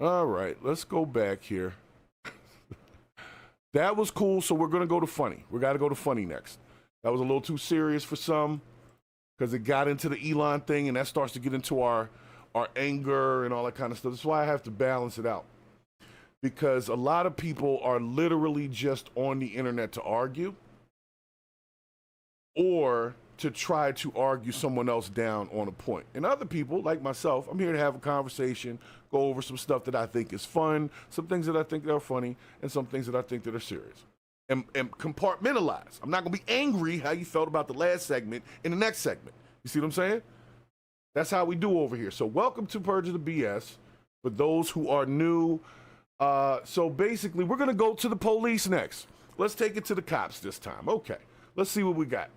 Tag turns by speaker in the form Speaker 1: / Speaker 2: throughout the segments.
Speaker 1: All right, let's go back here. That was cool, so we're going to go to funny. We got to go to funny next. That was a little too serious for some because it got into the Elon thing, and that starts to get into our anger and all that kind of stuff. That's why I have to balance it out. Because a lot of people are literally just on the internet to argue or to try to argue someone else down on a point. And other people, like myself, I'm here to have a conversation, go over some stuff that I think is fun, some things that I think that are funny, and some things that I think that are serious. And compartmentalize. I'm not going to be angry how you felt about the last segment in the next segment. You see what I'm saying? That's how we do over here. So welcome to Purge of the BS. For those who are new, so basically we're going to go to the police next. Let's take it to the cops this time. Okay, let's see what we got.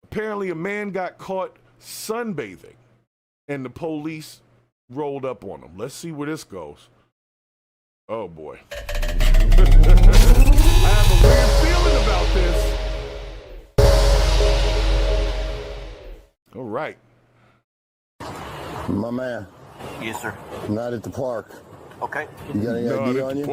Speaker 1: Apparently a man got caught sunbathing and the police rolled up on him. Let's see where this goes. Oh boy. I have a weird feeling about this. All right.
Speaker 2: My man.
Speaker 3: Yes, sir.
Speaker 2: Not at the park.
Speaker 3: Okay.
Speaker 2: You got any ID on you?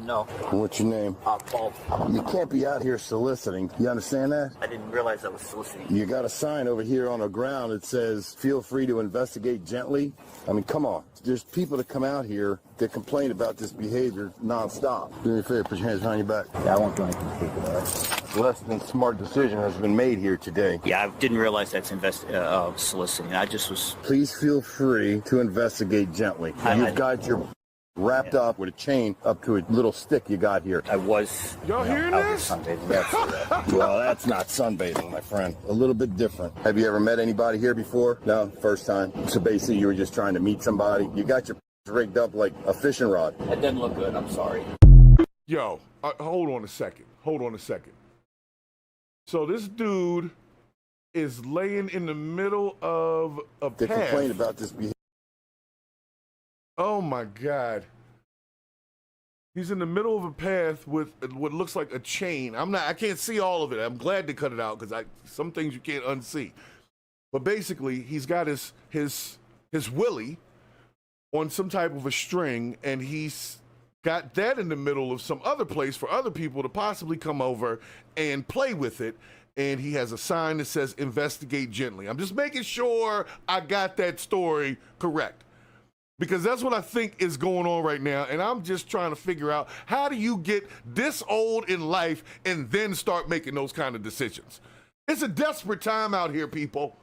Speaker 3: No.
Speaker 2: What's your name?
Speaker 3: Paul.
Speaker 2: You can't be out here soliciting. You understand that?
Speaker 3: I didn't realize I was soliciting.
Speaker 2: You got a sign over here on the ground that says, feel free to investigate gently. I mean, come on. There's people that come out here that complain about this behavior nonstop. Do me a favor, put your hands behind your back.
Speaker 3: Yeah, I won't do anything stupid, all right?
Speaker 2: Less than smart decision has been made here today.
Speaker 3: Yeah, I didn't realize that's soliciting. I just was...
Speaker 2: Please feel free to investigate gently. You've got your wrapped up with a chain up to a little stick you got here.
Speaker 3: I was...
Speaker 1: Y'all hearing
Speaker 3: out here
Speaker 1: this?
Speaker 3: sunbathing. That's
Speaker 2: Well, that's not sunbathing, my friend. A little bit different. Have you ever met anybody here before? No, first time. So basically you were just trying to meet somebody. You got your rigged up like a fishing rod.
Speaker 3: That didn't look good. I'm sorry.
Speaker 1: Yo, hold on a second. So this dude is laying in the middle of a
Speaker 2: They
Speaker 1: path.
Speaker 2: complain about this behavior.
Speaker 1: Oh my God. He's in the middle of a path with what looks like a chain. I can't see all of it. I'm glad they cut it out because some things you can't unsee. But basically, he's got his willy on some type of a string, and he's got that in the middle of some other place for other people to possibly come over and play with it. And he has a sign that says investigate gently. I'm just making sure I got that story correct, because that's what I think is going on right now. And I'm just trying to figure out, how do you get this old in life and then start making those kind of decisions? It's a desperate time out here, people,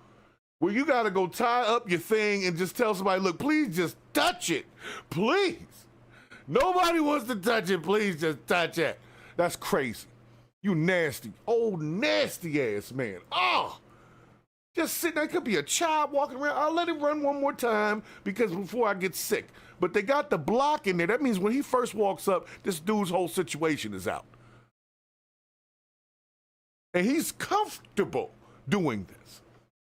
Speaker 1: where you got to go tie up your thing and just tell somebody, look, please just touch it. Please. Nobody wants to touch it. Please just touch it. That's crazy. You nasty, old nasty ass man. Oh, just sitting there. Could be a child walking around. I'll let him run one more time because before I get sick. But they got the block in there. That means when he first walks up, this dude's whole situation is out. And he's comfortable doing this.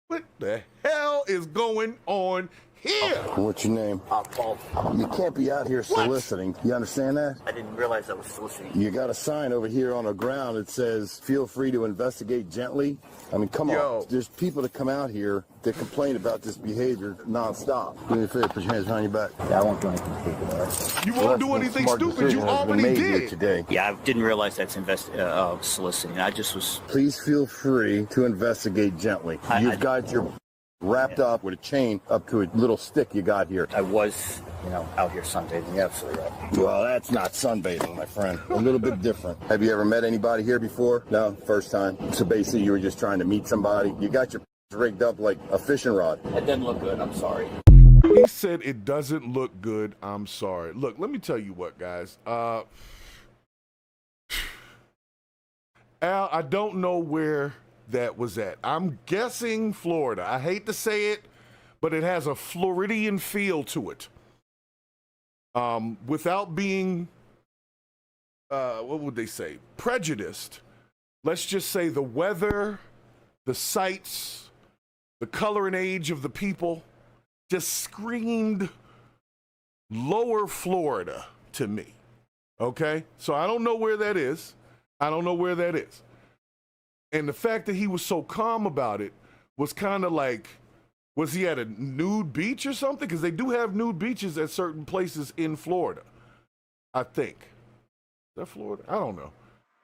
Speaker 1: What the hell is going on here?
Speaker 2: What's your name?
Speaker 3: Paul.
Speaker 2: You can't be out here soliciting. You understand that?
Speaker 3: I didn't realize I was soliciting.
Speaker 2: You got a sign over here on the ground that says, feel free to investigate gently. I mean, come on. There's people that come out here that complain about this behavior nonstop. Do me a favor, put your hands behind your back.
Speaker 3: Yeah, I won't do anything stupid, all right?
Speaker 1: You won't do anything stupid. You already did.
Speaker 2: Today.
Speaker 3: Yeah, I didn't realize that's soliciting. I just was...
Speaker 2: Please feel free to investigate gently. You've got your wrapped up with a chain up to a little stick you got here.
Speaker 3: I was, out here sunbathing. You're absolutely right.
Speaker 2: Well, that's not sunbathing, my friend. A little bit different. Have you ever met anybody here before? No, first time. So basically you were just trying to meet somebody. You got your rigged up like a fishing rod.
Speaker 3: That didn't look good. I'm sorry.
Speaker 1: He said it doesn't look good. I'm sorry. Look, let me tell you what, guys. Al, I don't know where that was at. I'm guessing Florida. I hate to say it, but it has a Floridian feel to it. Without being, what would they say, prejudiced, let's just say the weather, the sights, the color and age of the people just screamed lower Florida to me. Okay? So I don't know where that is. And the fact that he was so calm about it was kind of like Was he at a nude beach or something? Because they do have nude beaches at certain places in Florida, I think. Is that Florida? I don't know.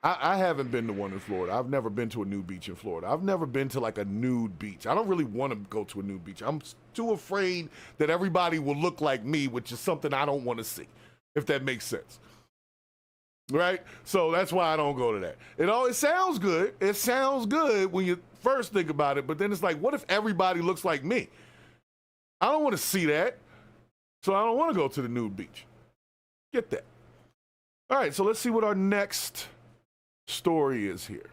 Speaker 1: I haven't been to one in Florida. I've never been to a nude beach in Florida. I've never been to like a nude beach. I don't really want to go to a nude beach. I'm too afraid that everybody will look like me, which is something I don't want to see, if that makes sense. Right? So that's why I don't go to that. It sounds good. It sounds good when you first think about it, but then it's like, what if everybody looks like me? I don't want to see that. So I don't want to go to the nude beach. Get that. All right, so let's see what our next story is here.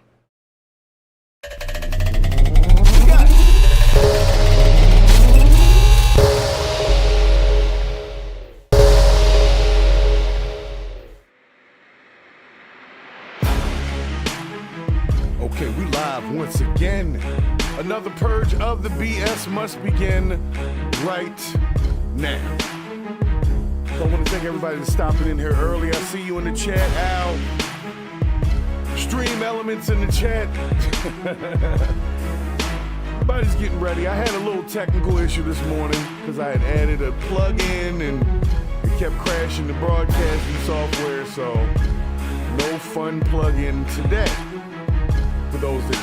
Speaker 1: Okay, we live once again. Another purge of the BS must begin right now. So I want to thank everybody for stopping in here early. I see you in the chat, Al. Stream elements in the chat. Everybody's getting ready. I had a little technical issue this morning because I had added a plug-in and it kept crashing the broadcasting software, so no fun plug-in today for those that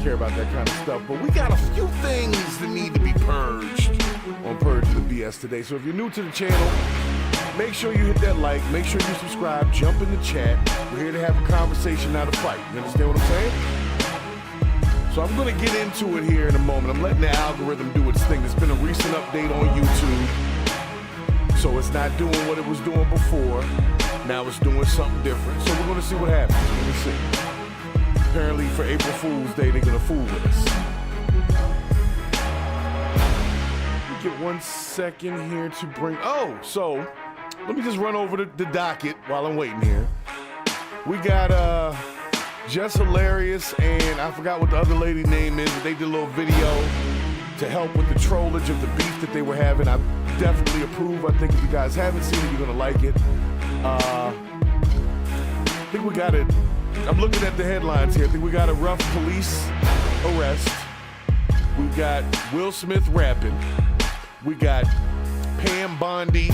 Speaker 1: care about that kind of stuff. But we got a few things that need to be purged on Purge of the BS today. So if you're new to the channel, make sure you hit that like, make sure you subscribe, jump in the chat. We're here to have a conversation, not a fight. You understand what I'm saying? So I'm gonna get into it here in a moment. I'm letting the algorithm do its thing. There's been a recent update on YouTube. So it's not doing what it was doing before. Now it's doing something different. So we're gonna see what happens. Let me see. Apparently for April Fool's Day, they're gonna fool with us. Get 1 second here to bring, so let me just run over the docket while I'm waiting here. We got Just Hilarious and I forgot what the other lady name is, but they did a little video to help with the trollage of the beef that they were having. I definitely approve. I think if you guys haven't seen it, you're gonna like it. I think we got it. I'm looking at the headlines here. I think we got a rough police arrest. We got Will Smith rapping. We got Pam Bondi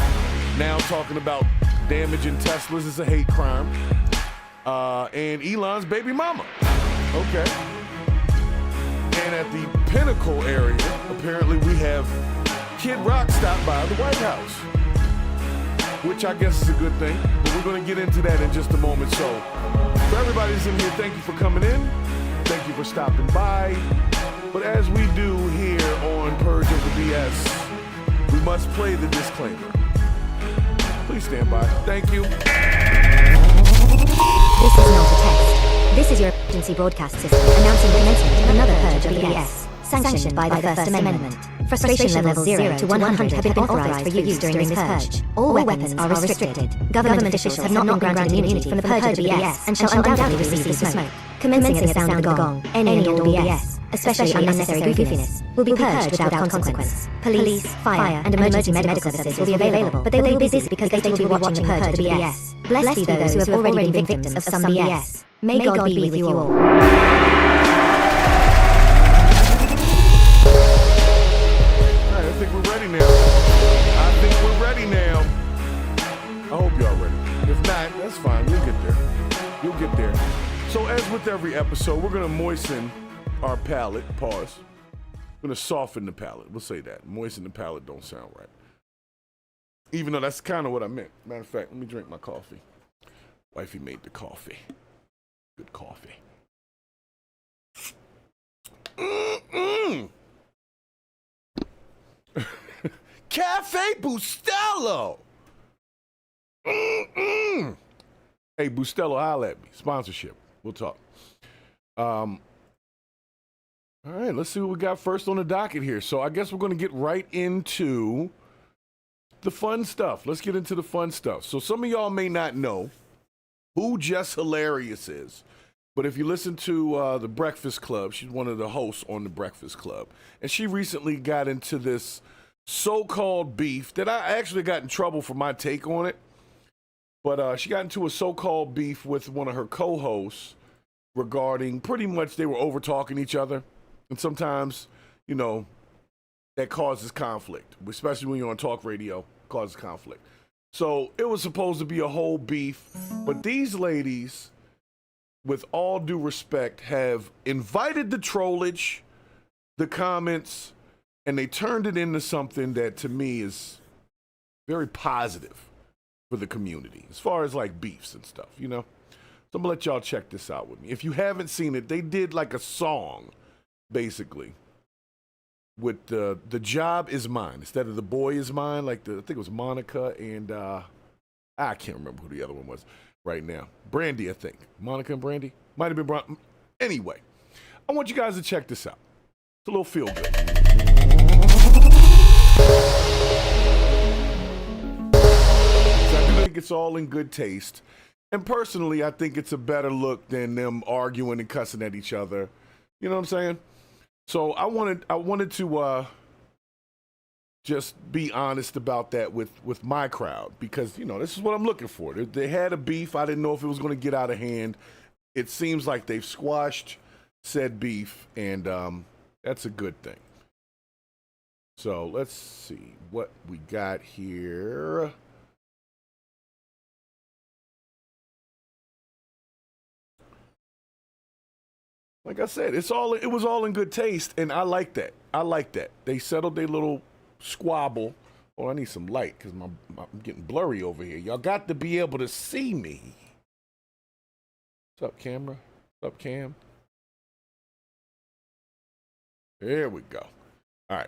Speaker 1: now talking about damaging Teslas is a hate crime. And Elon's baby mama. Okay. And at the Pinnacle area, apparently we have Kid Rock stopped by the White House, which I guess is a good thing. But we're going to get into that in just a moment. So for everybody that's in here, thank you for coming in. Thank you for stopping by. But as we do here on Purge of the BS, we must play the disclaimer. Please stand by. Thank you.
Speaker 4: This is not a test. This is your emergency broadcast system announcing the commencement of another purge of the BS, sanctioned by the First Amendment. Frustration levels 0 to 100 have been authorized for use during this purge. All weapons are restricted. Government officials have not been granted immunity from the purge of the BS and shall undoubtedly receive the smoke. Commencing at the sound of the gong, any and all BS, especially unnecessary goofiness, will be purged without consequence. Police, fire, and emergency medical services will be available, but they will be busy because they will be watching the purge of the BS. Blessed be those who have already been victims of some BS. May God be with you all.
Speaker 1: I think we're ready now. I hope y'all ready. If not, that's fine. We'll get there. You'll get there. So as with every episode, we're going to moisten our palate. Pause. We're going to soften the palate. We'll say that. Moisten the palate don't sound right. Even though that's kind of what I meant. Matter of fact, let me drink my coffee. Wifey made the coffee. Good coffee. Cafe Bustelo. Hey, Bustelo, holla at me. Sponsorship. We'll talk. All right, let's see what we got first on the docket here. So I guess we're going to get right into the fun stuff. Let's get into the fun stuff. So some of y'all may not know who Just Hilarious is, but if you listen to The Breakfast Club, she's one of the hosts on The Breakfast Club, and she recently got into this so-called beef that I actually got in trouble for my take on it. But she got into a so-called beef with one of her co-hosts regarding pretty much they were over-talking each other. And sometimes, you know, that causes conflict, especially when you're on talk radio, causes conflict. So it was supposed to be a whole beef, but these ladies, with all due respect, have invited the trollage, the comments, and they turned it into something that to me is very positive for the community as far as like beefs and stuff, you know? So I'm gonna let y'all check this out with me. If you haven't seen it, they did like a song, basically, with the job is mine instead of the boy is mine. Like I think it was Monica and I can't remember who the other one was right now. Brandy, I think. Monica and Brandy might have been Brandy. Anyway, I want you guys to check this out. It's a little feel good. I think it's all in good taste. And personally, I think it's a better look than them arguing and cussing at each other. You know what I'm saying? So I wanted to just be honest about that with my crowd because, you know, this is what I'm looking for. They had a beef. I didn't know if it was going to get out of hand. It seems like they've squashed said beef, and that's a good thing. So let's see what we got here. Like I said, it was all in good taste, and I like that. I like that. They settled their little squabble. Oh, I need some light because I'm getting blurry over here. Y'all got to be able to see me. What's up, camera? What's up, cam? There we go. All right,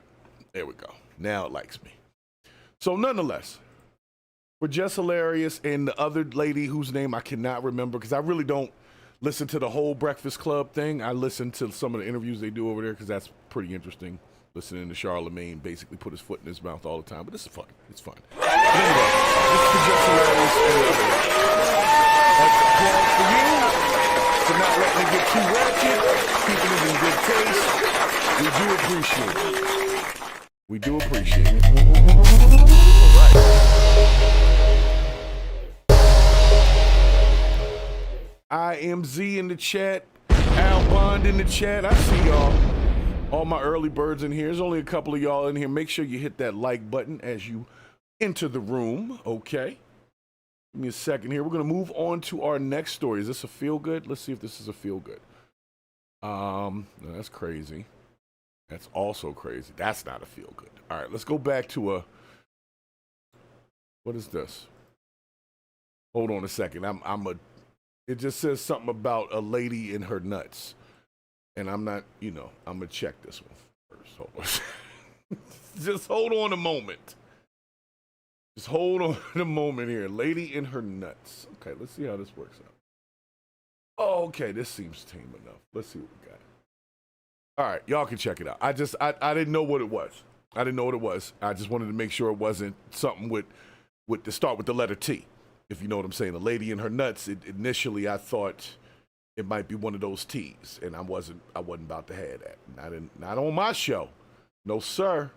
Speaker 1: there we go. Now it likes me. So nonetheless, we're just hilarious, and the other lady whose name I cannot remember because I really don't listen to the whole Breakfast Club thing. I listen to some of the interviews they do over there because that's pretty interesting. Listening to Charlemagne basically put his foot in his mouth all the time, but this is fun. It's fun. But anyway, this is Just Hilarious. That's applause for you for not letting it get too ratchet, keeping it in good taste. We do appreciate it. We do appreciate it. All right. I am Z in the chat, Al Bond in the chat. I see y'all, all my early birds in here. There's only a couple of y'all in here. Make sure you hit that like button as you enter the room, okay? Give me a second here. We're gonna move on to our next story. Is this a feel good? Let's see if this is a feel good. No, that's crazy. That's also crazy. That's not a feel good. All right, let's go back to what is this? Hold on a second. It just says something about a lady in her nuts. And I'm not, you know, I'm going to check this one first. Hold on. Just hold on a moment. Just hold on a moment here. Lady in her nuts. Okay, let's see how this works out. Oh, okay, this seems tame enough. Let's see what we got. All right, y'all can check it out. I didn't know what it was. I didn't know what it was. I just wanted to make sure it wasn't something with to start with the letter T. If you know what I'm saying, a lady in her nuts. Initially, I thought it might be one of those T's, and I wasn't about to have that. Not on my show, no sir.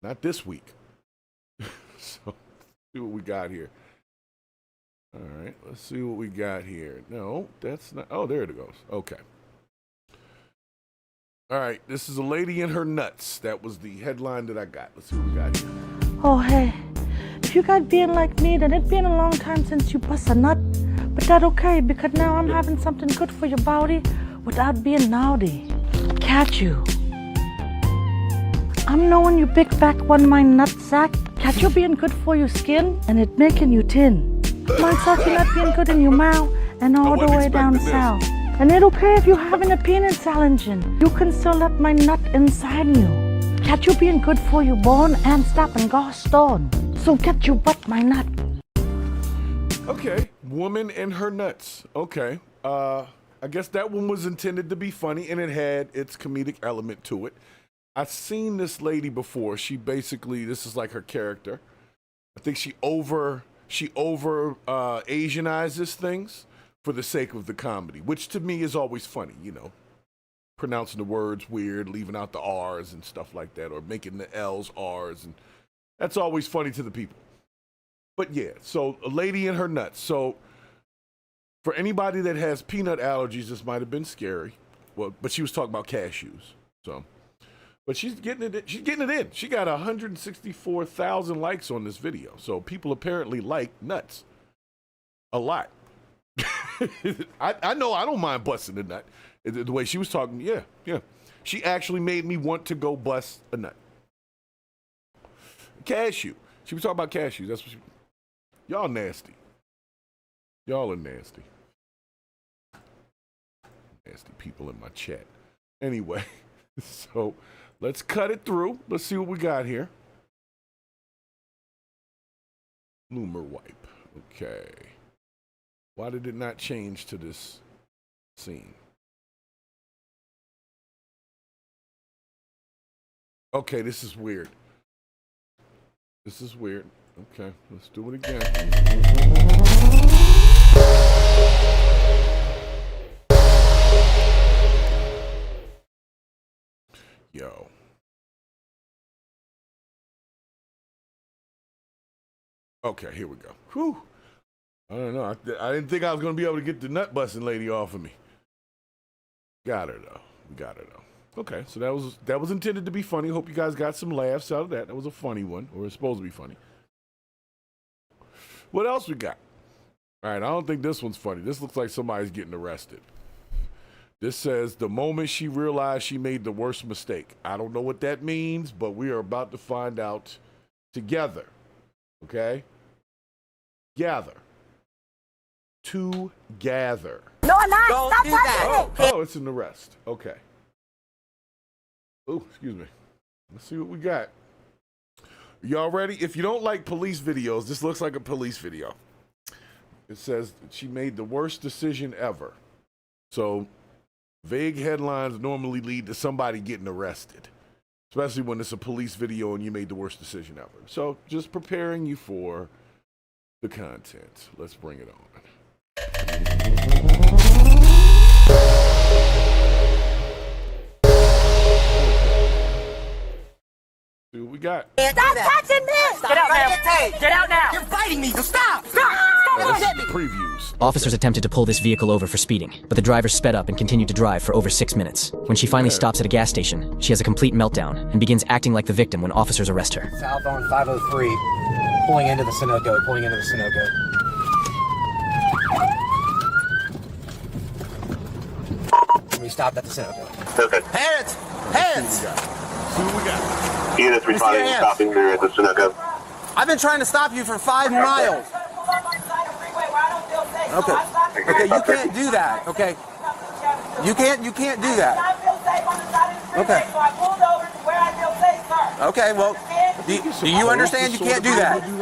Speaker 1: Not this week. So, let's see what we got here. All right, let's see what we got here. No, that's not. Oh, there it goes. Okay. All right, this is a lady in her nuts. That was the headline that I got. Let's see what we got here.
Speaker 5: Oh, hey. If you got being like me, then it's been a long time since you bust a nut. But that's okay, because now I'm having something good for your body without being naughty. Catch you. I'm knowing you big back one my nut sack. Catch you being good for your skin, and it making you thin. Mine sucky nut being good in your mouth, and all the way down south. And it's okay if you're having a penis challenging. You can still let my nut inside you. Catch you being good for your bone and stop and go stone. So get you butt my nut.
Speaker 1: Okay, woman and her nuts. Okay, I guess that one was intended to be funny, and it had its comedic element to it. I've seen this lady before. She basically, this is like her character. I think she over Asianizes things for the sake of the comedy, which to me is always funny, you know, pronouncing the words weird, leaving out the R's and stuff like that, or making the L's R's, and that's always funny to the people. But yeah, so a lady in her nuts. So for anybody that has peanut allergies, this might have been scary. Well, but she was talking about cashews. So, But she's getting it. She's getting it in. She got 164,000 likes on this video. So people apparently like nuts a lot. I know I don't mind busting a nut. The way she was talking, yeah. She actually made me want to go bust a nut. Cashew. She was talking about cashews. That's what y'all nasty. Y'all are nasty. Nasty people in my chat. Anyway, so let's cut it through. Let's see what we got here. Bloomer wipe. Okay. Why did it not change to this scene? Okay, this is weird. This is weird. Okay, let's do it again. Yo. Okay, here we go. Whew. I don't know. I didn't think I was going to be able to get the nut busting lady off of me. Got her, though. We got her, though. Okay, so that was intended to be funny. Hope you guys got some laughs out of that. That was a funny one, or it's supposed to be funny. What else we got? All right, I don't think this one's funny. This looks like somebody's getting arrested. This says, the moment she realized she made the worst mistake. I don't know what that means, but we are about to find out together. Okay? Gather. Together.
Speaker 6: No, I'm not. Don't Stop touching me.
Speaker 1: Oh, it's an arrest. Okay. Oh, excuse me. Let's see what we got. Y'all ready? If you don't like police videos, this looks like a police video. It says she made the worst decision ever. So vague headlines normally lead to somebody getting arrested, especially when it's a police video and you made the worst decision ever. So just preparing you for the content. Let's bring it on. See what we got.
Speaker 6: Stop touching me! Get out now! Get out now!
Speaker 7: You're biting me, so stop!
Speaker 1: Oh, this is previews.
Speaker 8: Officers attempted to pull this vehicle over for speeding, but the driver sped up and continued to drive for over 6 minutes. When she finally stops at a gas station, she has a complete meltdown and begins acting like the victim when officers arrest her.
Speaker 7: South on 503, pulling into the Sunoco, We stopped at the Sunoco.
Speaker 9: Okay.
Speaker 7: Hands! Hands!
Speaker 1: See what we got.
Speaker 9: Units responding and stopping there at the Sunoco.
Speaker 7: I've been trying to stop you for 5 miles. Okay. Okay, you can't do that. Okay. You can't do that. Okay. Okay, well, do you understand you can't do that?
Speaker 6: I'm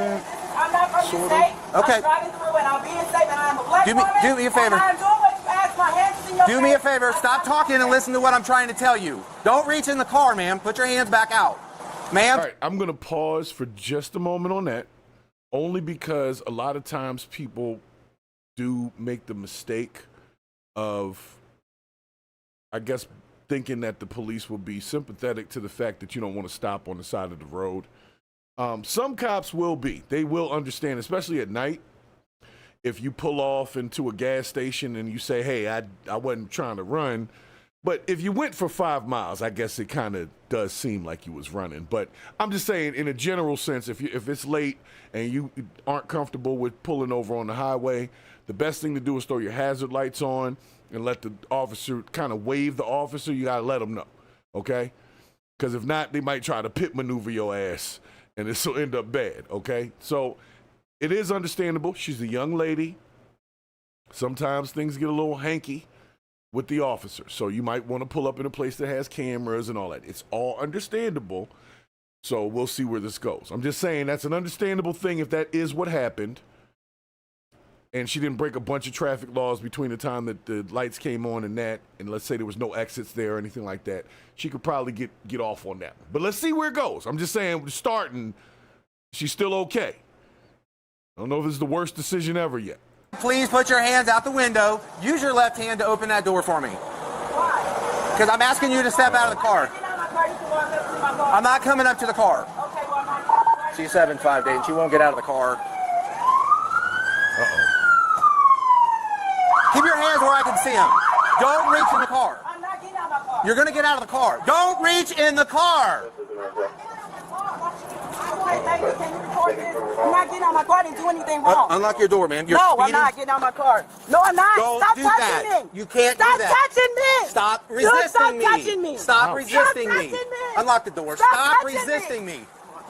Speaker 6: not going to be safe.
Speaker 7: Okay.
Speaker 6: I'm driving through and I'm being safe and I'm a black woman.
Speaker 7: Do me a favor.
Speaker 6: I'm doing what you asked. My hands is in your
Speaker 7: Do me a
Speaker 6: face.
Speaker 7: favor. Stop talking and listen to what I'm trying to tell you. Don't reach in the car, ma'am. Put your hands back out. Ma'am.
Speaker 1: All right, I'm going to pause for just a moment on that, only because a lot of times people do make the mistake of, I guess, thinking that the police will be sympathetic to the fact that you don't want to stop on the side of the road. Some cops will be. They will understand, especially at night. If you pull off into a gas station and you say, hey, I wasn't trying to run. But if you went for 5 miles, I guess it kind of does seem like you was running. But I'm just saying, in a general sense, if it's late and you aren't comfortable with pulling over on the highway, the best thing to do is throw your hazard lights on and let the officer kind of wave the officer. You got to let them know, okay? Because if not, they might try to pit maneuver your ass, and this will end up bad, okay? So it is understandable. She's a young lady. Sometimes things get a little hanky with the officer. So you might want to pull up in a place that has cameras and all that. It's all understandable. So we'll see where this goes. I'm just saying that's an understandable thing if that is what happened. And she didn't break a bunch of traffic laws between the time that the lights came on and that, and let's say there was no exits there or anything like that, she could probably get off on that. But let's see where it goes. I'm just saying, we're starting, she's still okay. I don't know if this is the worst decision ever yet.
Speaker 7: Please put your hands out the window. Use your left hand to open that door for me.
Speaker 6: Why?
Speaker 7: Because I'm asking you to step out of the car.
Speaker 6: Get out of my car. You can walk up to my car.
Speaker 7: I'm not coming up to the car.
Speaker 6: Okay, well, I'm not.
Speaker 7: She's 7'5", Dayton. She won't get out of the car.
Speaker 1: Uh-oh.
Speaker 7: Keep your hands where I can see them. Don't reach in the car.
Speaker 6: I'm not getting out of my car.
Speaker 7: You're gonna get out of the car. Don't reach in the car.
Speaker 6: Can you record this? I'm not getting out my car. I didn't do anything wrong.
Speaker 7: Unlock your door, man. You're
Speaker 6: No, I'm
Speaker 7: speeding.
Speaker 6: not getting out my car. No, I'm not.
Speaker 7: Don't
Speaker 6: Stop
Speaker 7: do
Speaker 6: touching
Speaker 7: that.
Speaker 6: me.
Speaker 7: You can't
Speaker 6: Stop
Speaker 7: do that.
Speaker 6: touching me.
Speaker 7: Stop
Speaker 6: Dude,
Speaker 7: resisting
Speaker 6: stop
Speaker 7: me.
Speaker 6: touching me.
Speaker 7: Stop resisting me.
Speaker 6: touching me.
Speaker 7: Unlock the door.
Speaker 6: Stop
Speaker 7: Stop
Speaker 6: touching
Speaker 7: resisting me.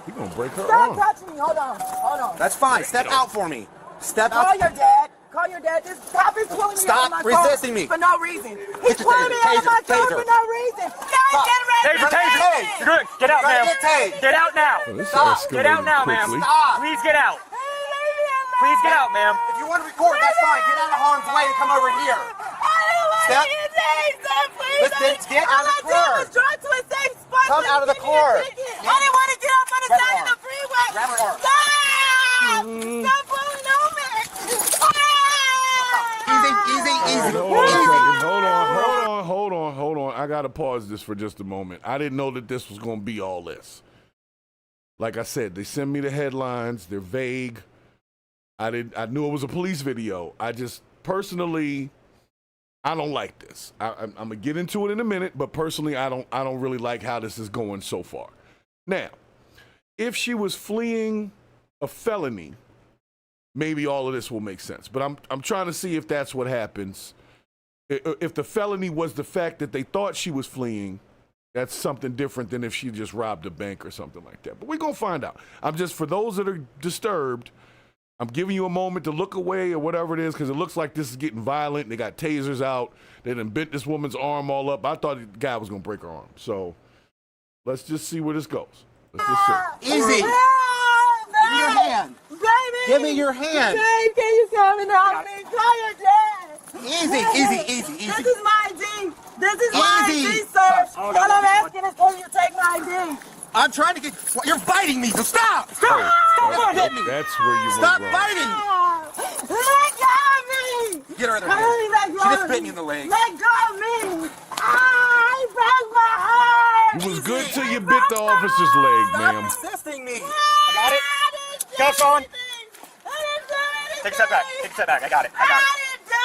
Speaker 1: He gonna break her
Speaker 6: Stop
Speaker 1: arm.
Speaker 6: touching me. Hold on. Hold on.
Speaker 7: That's fine. Step out for me. Step
Speaker 6: Call
Speaker 7: out.
Speaker 6: your dad. Call your dad. Just stop him pulling me
Speaker 7: Stop
Speaker 6: out of my car
Speaker 7: resisting me.
Speaker 6: for no reason. He's
Speaker 7: Get your
Speaker 6: pulling me out of my
Speaker 7: taser,
Speaker 6: car
Speaker 7: taser.
Speaker 6: for no reason. Guys, get ready.
Speaker 7: Taser, taser.
Speaker 10: You're good. Get out,
Speaker 7: You're
Speaker 10: ma'am.
Speaker 7: gonna get tased.
Speaker 10: Get out now.
Speaker 1: Oh, this
Speaker 7: Stop.
Speaker 1: escalated
Speaker 10: Get out now, ma'am.
Speaker 1: quickly.
Speaker 7: Stop.
Speaker 10: Please get out.
Speaker 6: Hey, leave me alone.
Speaker 10: Please get out, ma'am.
Speaker 7: If you want to record, that's fine. Get out of harm's way and come over here.
Speaker 6: I don't want
Speaker 7: Step.
Speaker 6: to get tased, sir, please.
Speaker 7: Let's get out of the
Speaker 6: All I did
Speaker 7: car.
Speaker 6: was drive to a safe spot.
Speaker 7: Come
Speaker 6: so
Speaker 7: out of the
Speaker 6: you can
Speaker 7: car.
Speaker 6: get a ticket. I didn't want to get off on the
Speaker 7: Grab
Speaker 6: side
Speaker 7: her
Speaker 6: of the
Speaker 7: arm.
Speaker 6: freeway.
Speaker 7: Grab her arm.
Speaker 6: Stop! Stop pulling on me.
Speaker 7: Easy, easy, easy.
Speaker 1: Hold on a second. Hold on. I gotta pause this for just a moment. I didn't know that this was gonna be all this. Like I said, they send me the headlines. They're vague. I knew it was a police video. I just personally, I don't like this. I'm gonna get into it in a minute, but personally, I don't really like how this is going so far. Now, if she was fleeing a felony, maybe all of this will make sense. But I'm trying to see if that's what happens. If the felony was the fact that they thought she was fleeing, that's something different than if she just robbed a bank or something like that. But we're gonna find out. For those that are disturbed, I'm giving you a moment to look away or whatever it is, because it looks like this is getting violent. They got tasers out. They done bent this woman's arm all up. I thought the guy was gonna break her arm. So let's just see where this goes. Let's just see.
Speaker 7: Easy. Give me your hand.
Speaker 6: Baby.
Speaker 7: Give me your hand.
Speaker 6: Babe, can you come and help me? Call your dad.
Speaker 7: Easy, easy, easy,
Speaker 6: This
Speaker 7: easy.
Speaker 6: is my ID. This is my
Speaker 7: Easy.
Speaker 6: ID, sir. All I'm asking is for you to take my ID.
Speaker 7: I'm trying to get. You're biting me, so stop. Stop.
Speaker 1: That's where you
Speaker 7: Stop
Speaker 1: went wrong.
Speaker 7: biting.
Speaker 6: Let go of me.
Speaker 7: Get her in the
Speaker 6: Honey,
Speaker 7: leg.
Speaker 6: let
Speaker 7: She
Speaker 6: go
Speaker 7: just
Speaker 6: of
Speaker 7: bit me in the leg.
Speaker 6: Let go of me. He broke my heart.
Speaker 1: It was good till you bit the officer's leg, ma'am.
Speaker 7: Resisting me.
Speaker 10: I got it. Cuffs on. Take a step back. Take a step back. I got it. I got it.
Speaker 6: I didn't do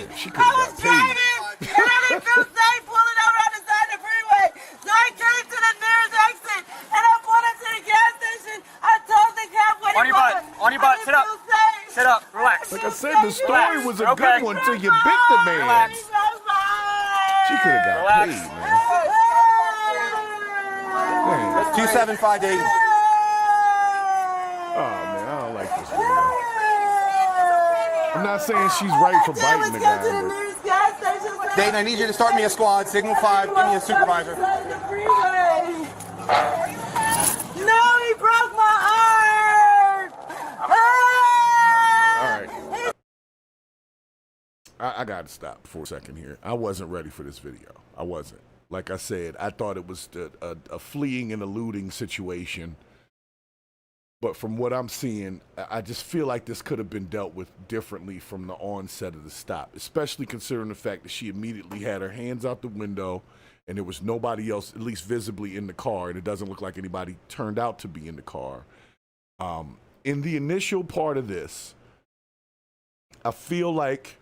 Speaker 6: anything.
Speaker 1: She could have got paid.
Speaker 6: And I didn't feel safe pulling over on the side of the freeway. So I came to the nearest exit and I pulled into the gas station. I told the cop what
Speaker 10: On
Speaker 6: it
Speaker 10: your butt.
Speaker 6: was.
Speaker 10: On your butt.
Speaker 6: I
Speaker 10: Sit up.
Speaker 6: didn't feel safe.
Speaker 10: Sit up. Relax.
Speaker 1: Like I said, the story was a
Speaker 10: Okay.
Speaker 1: good one till you bit the man.
Speaker 10: Relax.
Speaker 1: She could have got
Speaker 10: Relax.
Speaker 1: paid, man. Man.
Speaker 7: 2758.
Speaker 1: Oh man, I don't like this video. I'm not saying she's right for biting the guy, but
Speaker 7: Dayton, I need you to start me a squad. Signal 5. Give me a supervisor.
Speaker 6: No, he broke my heart.
Speaker 1: all right. I got to stop for a second here. I wasn't ready for this video. I wasn't. Like I said, I thought it was a fleeing and eluding situation. But from what I'm seeing, I just feel like this could have been dealt with differently from the onset of the stop, especially considering the fact that she immediately had her hands out the window and there was nobody else, at least visibly, in the car, and it doesn't look like anybody turned out to be in the car. In the initial part of this, I feel like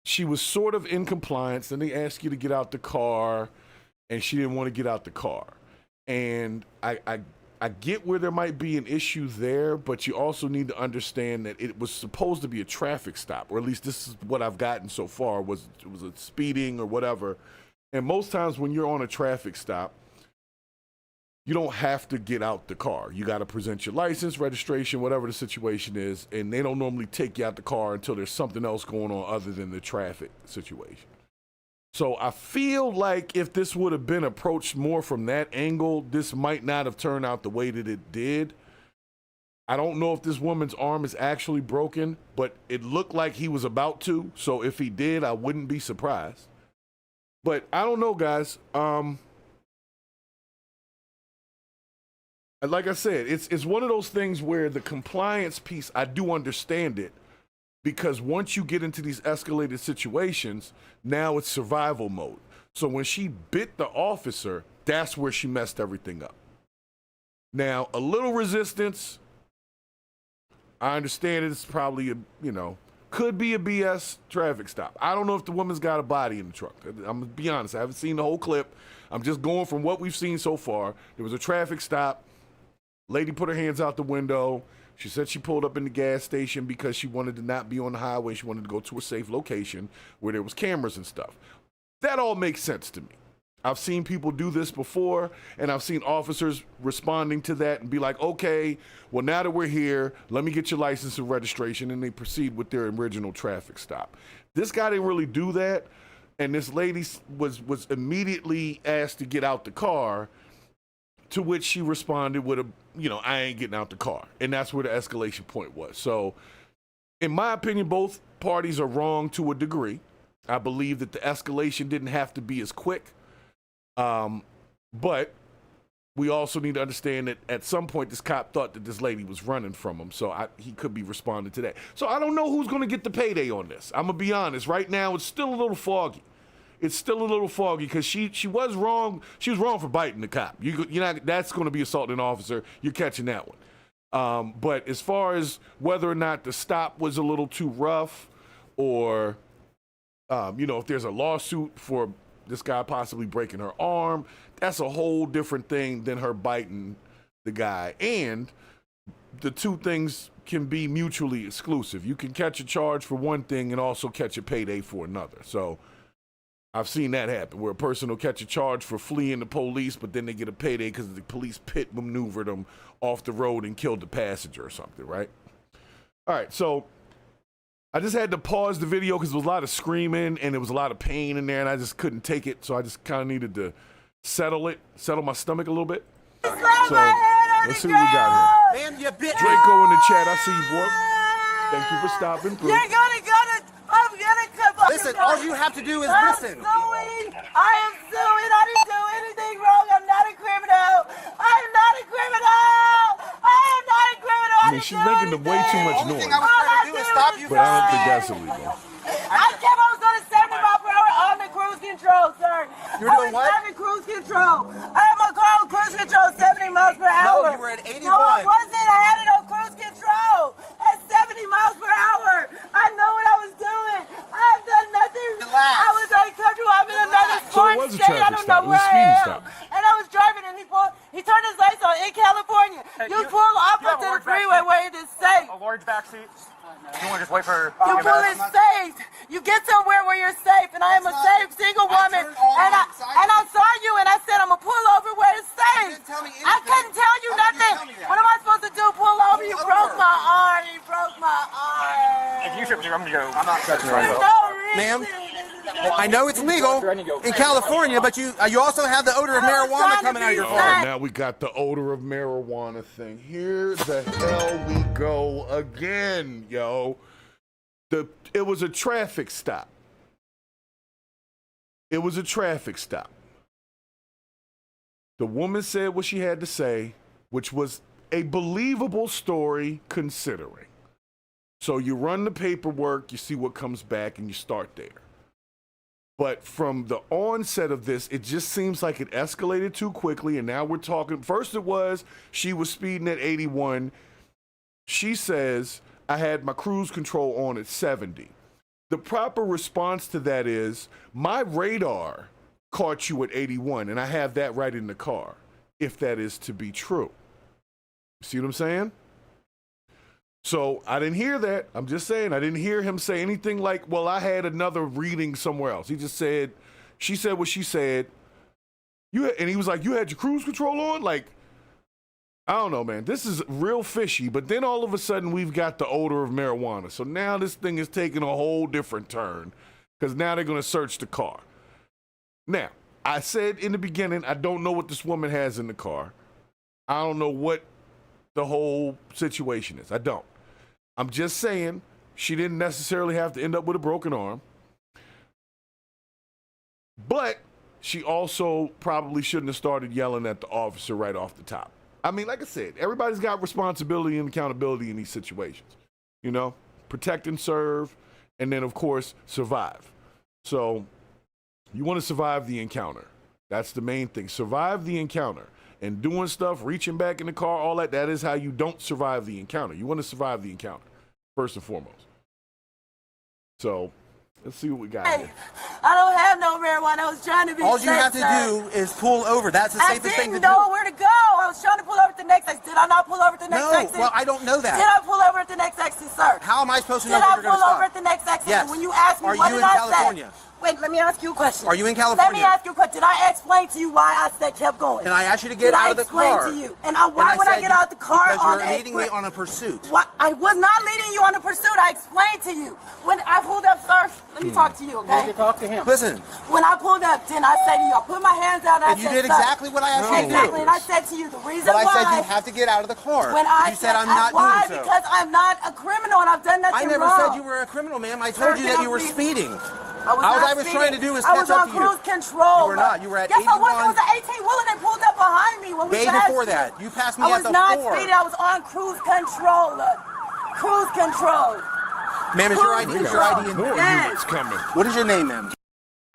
Speaker 1: she was sort of in compliance. Then they asked you to get out the car, and she didn't want to get out the car. And I get where there might be an issue there, but you also need to understand that it was supposed to be a traffic stop, or at least this is what I've gotten so far, it was a speeding or whatever. And most times when you're on a traffic stop, you don't have to get out the car. You got to present your license, registration, whatever the situation is, and they don't normally take you out the car until there's something else going on other than the traffic situation. So I feel like if this would have been approached more from that angle, this might not have turned out the way that it did. I don't know if this woman's arm is actually broken, but it looked like he was about to. So if he did, I wouldn't be surprised. But I don't know, guys. Like I said, it's one of those things where the compliance piece, I do understand it. Because once you get into these escalated situations, now it's survival mode. So when she bit the officer, that's where she messed everything up. Now, a little resistance, I understand it's probably, Could be a BS traffic stop. I don't know if the woman's got a body in the truck. I'm gonna be honest. I haven't seen the whole clip. I'm just going from what we've seen so far. There was a traffic stop. Lady put her hands out the window. She said she pulled up in the gas station because she wanted to not be on the highway. She wanted to go to a safe location where there was cameras and stuff. That all makes sense to me. I've seen people do this before, and I've seen officers responding to that and be like, okay, well, now that we're here, let me get your license and registration, and they proceed with their original traffic stop. This guy didn't really do that, and this lady was immediately asked to get out the car, to which she responded with I ain't getting out the car. And that's where the escalation point was. So, in my opinion, both parties are wrong to a degree. I believe that the escalation didn't have to be as quick. But we also need to understand that at some point this cop thought that this lady was running from him, so he could be responding to that. So I don't know who's going to get the payday on this. I'm going to be honest. Right now, it's still a little foggy. It's still a little foggy because she was wrong. She was wrong for biting the cop. That's going to be assaulting an officer. You're catching that one. But as far as whether or not the stop was a little too rough or, if there's a lawsuit for this guy possibly breaking her arm, that's a whole different thing than her biting the guy. And the two things can be mutually exclusive. You can catch a charge for one thing and also catch a payday for another. So I've seen that happen where a person will catch a charge for fleeing the police, but then they get a payday because the police pit maneuvered them off the road and killed the passenger or something, right? All right, so I just had to pause the video because there was a lot of screaming and there was a lot of pain in there, and I just couldn't take it, so I just kind of needed to settle my stomach a little bit. So let's see what we got here.
Speaker 7: Man, you bitch.
Speaker 1: Draco in the chat, I see you, boy. Thank you for stopping through.
Speaker 6: You're gonna come.
Speaker 7: Listen, all you have to do is listen.
Speaker 6: I am suing. I didn't do anything wrong. I'm not a criminal. I'm not a criminal. I am not a criminal.
Speaker 1: I mean, she's making way too much noise.
Speaker 7: I was trying to do is stop you.
Speaker 1: But I don't think that's illegal.
Speaker 6: I was going 70 miles per hour on the cruise control, sir.
Speaker 7: You were doing what?
Speaker 6: I was having cruise control. I had my car on cruise control 70 miles per hour.
Speaker 7: No, you were at 81.
Speaker 6: No, I wasn't. I had it on cruise control at 70 miles per hour. I know what I was doing. I have done nothing.
Speaker 7: Relax.
Speaker 6: I was uncomfortable. I'm in another
Speaker 1: So it
Speaker 6: foreign
Speaker 1: was a
Speaker 6: state. I
Speaker 1: traffic
Speaker 6: don't
Speaker 1: stop.
Speaker 6: know
Speaker 1: It was a
Speaker 6: where I
Speaker 1: speeding
Speaker 6: am.
Speaker 1: stop.
Speaker 6: And I was driving, and he turned his lights on in California. You pull off onto the freeway where it is safe.
Speaker 10: A large backseat. You want to just wait for...
Speaker 6: You pull it safe. You get somewhere where you're safe, and I am a safe single woman. And I saw you, and I said I'm gonna pull over where it's safe. I couldn't tell you nothing. What am I supposed to do? Pull over? You broke my arm. You broke my arm.
Speaker 10: If you trip, I'm going to go.
Speaker 7: I'm not touching her.
Speaker 6: No reason.
Speaker 7: Ma'am, I know it's legal in California, but you also have the odor of marijuana coming out of your
Speaker 1: All
Speaker 7: car.
Speaker 1: right, now we got the odor of marijuana thing. Here the hell we go again, yo. It was a traffic stop. It was a traffic stop. The woman said what she had to say, which was a believable story considering. So you run the paperwork, you see what comes back, and you start there. But from the onset of this, it just seems like it escalated too quickly, and now we're talking. First it was she was speeding at 81. She says, I had my cruise control on at 70. The proper response to that is, my radar caught you at 81, and I have that right in the car, if that is to be true. See what I'm saying? So I didn't hear that. I'm just saying, I didn't hear him say anything like, well, I had another reading somewhere else. He just said, she said what she said. And he was like, you had your cruise control on? Like, I don't know, man. This is real fishy. But then all of a sudden, we've got the odor of marijuana. So now this thing is taking a whole different turn because now they're going to search the car. Now, I said in the beginning, I don't know what this woman has in the car. I don't know what the whole situation is. I don't. I'm just saying she didn't necessarily have to end up with a broken arm. But she also probably shouldn't have started yelling at the officer right off the top. I mean, like I said, everybody's got responsibility and accountability in these situations. You know, protect and serve, and then, of course, survive. So you want to survive the encounter. That's the main thing. Survive the encounter. And doing stuff, reaching back in the car, all that is how you don't survive the encounter. You want to survive the encounter, first and foremost. So let's see what we got
Speaker 6: Hey,
Speaker 1: here.
Speaker 6: I don't have no marijuana. I was trying to be
Speaker 7: All
Speaker 6: safe,
Speaker 7: you have to
Speaker 6: sir.
Speaker 7: do is pull over. That's the
Speaker 6: I
Speaker 7: safest thing to
Speaker 6: didn't know
Speaker 7: do.
Speaker 6: where to go. I was trying to pull over at the next exit. Did I not pull over at the next
Speaker 7: No,
Speaker 6: exit?
Speaker 7: well, I don't know that.
Speaker 6: Did I pull over at the next exit, sir?
Speaker 7: How am I supposed to
Speaker 6: Did
Speaker 7: know
Speaker 6: I
Speaker 7: if you're going
Speaker 6: pull
Speaker 7: to
Speaker 6: over at
Speaker 7: stop?
Speaker 6: the next exit?
Speaker 7: Yes.
Speaker 6: When you asked me,
Speaker 7: Are
Speaker 6: what
Speaker 7: you
Speaker 6: did
Speaker 7: in
Speaker 6: I
Speaker 7: California?
Speaker 6: say? Wait, let me ask you a question.
Speaker 7: Are you in
Speaker 6: Let
Speaker 7: California?
Speaker 6: me ask you a question. Did I explain to you why I said kept going?
Speaker 7: And I asked you to get
Speaker 6: Did
Speaker 7: out
Speaker 6: I
Speaker 7: of the
Speaker 6: explain
Speaker 7: car.
Speaker 6: to you? And why would I
Speaker 7: said
Speaker 6: get out of the car
Speaker 7: because
Speaker 6: on
Speaker 7: you're
Speaker 6: a
Speaker 7: leading me on a pursuit.
Speaker 6: What? I was not leading you on a pursuit. I explained to you. When I pulled up, sir, let me talk to you, okay?
Speaker 7: Talk to him. Listen,
Speaker 6: When I pulled up, didn't I say to you, I put my hands out and I
Speaker 7: and you
Speaker 6: said,
Speaker 7: did
Speaker 6: sir,
Speaker 7: exactly what I asked you to do.
Speaker 6: exactly, and I said to you, the reason
Speaker 7: But I
Speaker 6: why.
Speaker 7: said you have to get out of the car.
Speaker 6: When I
Speaker 7: You said I'm not
Speaker 6: why?
Speaker 7: doing so.
Speaker 6: Because I'm not a criminal and I've done nothing
Speaker 7: I never
Speaker 6: wrong.
Speaker 7: said you were a criminal, ma'am. I told you that you were speeding.
Speaker 6: All
Speaker 7: I was trying to do is catch up to you.
Speaker 6: I was on cruise control.
Speaker 7: You were not. You were at
Speaker 6: yes,
Speaker 7: 81.
Speaker 6: I was. It was an 18-wheeler that pulled up behind me when we
Speaker 7: Way
Speaker 6: passed
Speaker 7: before
Speaker 6: you.
Speaker 7: that. You passed me
Speaker 6: I
Speaker 7: at
Speaker 6: was
Speaker 7: the
Speaker 6: not
Speaker 7: 4.
Speaker 6: speeding. I was on cruise control. Cruise control.
Speaker 7: Ma'am, is your ID?
Speaker 6: Cruise
Speaker 7: Is your ID in
Speaker 6: control.
Speaker 1: More
Speaker 6: Yes.
Speaker 1: units coming.
Speaker 7: What is your name, ma'am?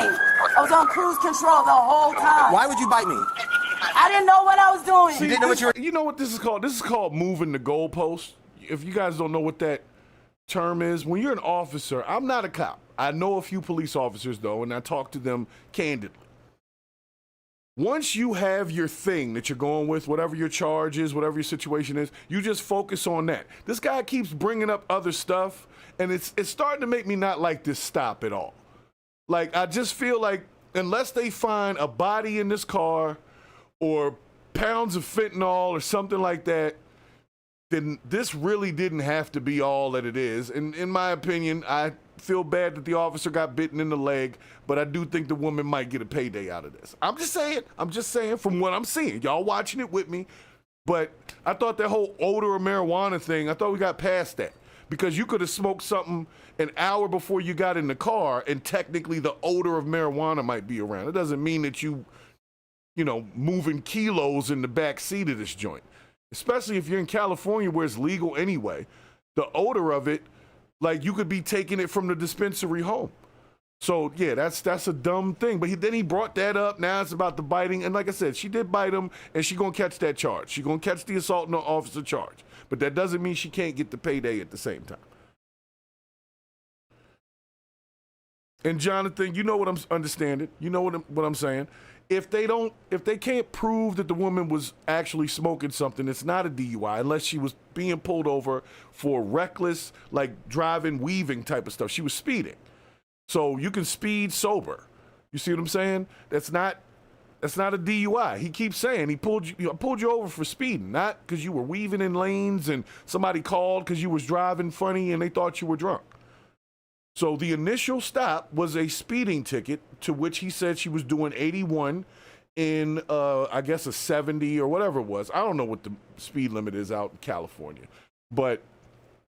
Speaker 6: I was on cruise control the whole time.
Speaker 7: Why would you bite me?
Speaker 6: I didn't know what I was doing.
Speaker 7: You didn't know what you were.
Speaker 1: You know what this is called? This is called moving the goalpost. If you guys don't know what that term is, when you're an officer, I'm not a cop. I know a few police officers, though, and I talk to them candidly. Once you have your thing that you're going with, whatever your charge is, whatever your situation is, you just focus on that. This guy keeps bringing up other stuff, and it's starting to make me not like this stop at all. Like, I just feel like unless they find a body in this car or pounds of fentanyl or something like that, then this really didn't have to be all that it is. And in my opinion, I feel bad that the officer got bitten in the leg, but I do think the woman might get a payday out of this. I'm just saying from what I'm seeing. Y'all watching it with me, but I thought that whole odor of marijuana thing, I thought we got past that. Because you could have smoked something an hour before you got in the car, and technically the odor of marijuana might be around. It doesn't mean that you know, moving kilos in the back seat of this joint. Especially if you're in California where it's legal anyway. The odor of it, like you could be taking it from the dispensary home. So yeah, that's a dumb thing. But then he brought that up. Now it's about the biting. And like I said, she did bite him, and she's going to catch that charge. She's going to catch the assault on the officer charge. But that doesn't mean she can't get the payday at the same time. And Jonathan, you know what I'm understanding. You know what I'm saying. If they can't prove that the woman was actually smoking something, it's not a DUI unless she was being pulled over for reckless, like driving, weaving type of stuff. She was speeding. So you can speed sober. You see what I'm saying? That's not a DUI. He keeps saying I pulled you over for speeding, not because you were weaving in lanes and somebody called because you was driving funny and they thought you were drunk. So the initial stop was a speeding ticket to which he said she was doing 81 in, I guess, a 70 or whatever it was. I don't know what the speed limit is out in California. But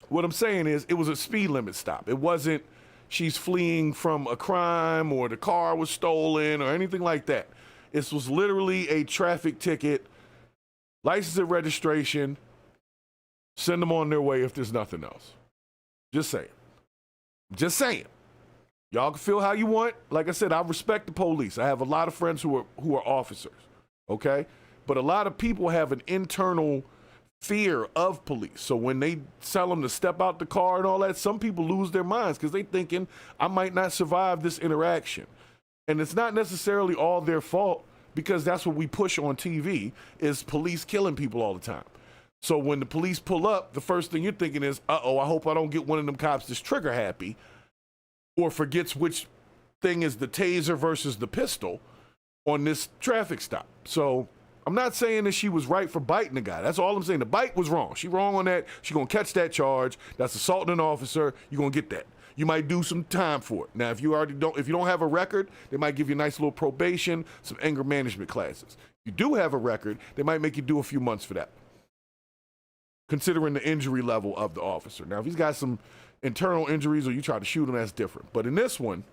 Speaker 1: what I'm saying is it was a speed limit stop. It wasn't she's fleeing from a crime or the car was stolen or anything like that. This was literally a traffic ticket, license and registration, send them on their way if there's nothing else. Just saying. Just saying. Y'all can feel how you want. Like I said, I respect the police. I have a lot of friends who are officers, okay? But a lot of people have an internal fear of police. So when they tell them to step out the car and all that, some people lose their minds because they thinking, I might not survive this interaction. And it's not necessarily all their fault because that's what we push on TV is police killing people all the time. So when the police pull up, the first thing you're thinking is, uh-oh, I hope I don't get one of them cops that's trigger happy or forgets which thing is the taser versus the pistol on this traffic stop. So I'm not saying that she was right for biting the guy. That's all I'm saying. The bite was wrong. She wrong on that. She gonna catch that charge. That's assaulting an officer. You're gonna get that. You might do some time for it. Now, if you don't have a record, they might give you a nice little probation, some anger management classes. If you do have a record, they might make you do a few months for that, considering the injury level of the officer. Now, if he's got some internal injuries or you try to shoot him, that's different. But in this one,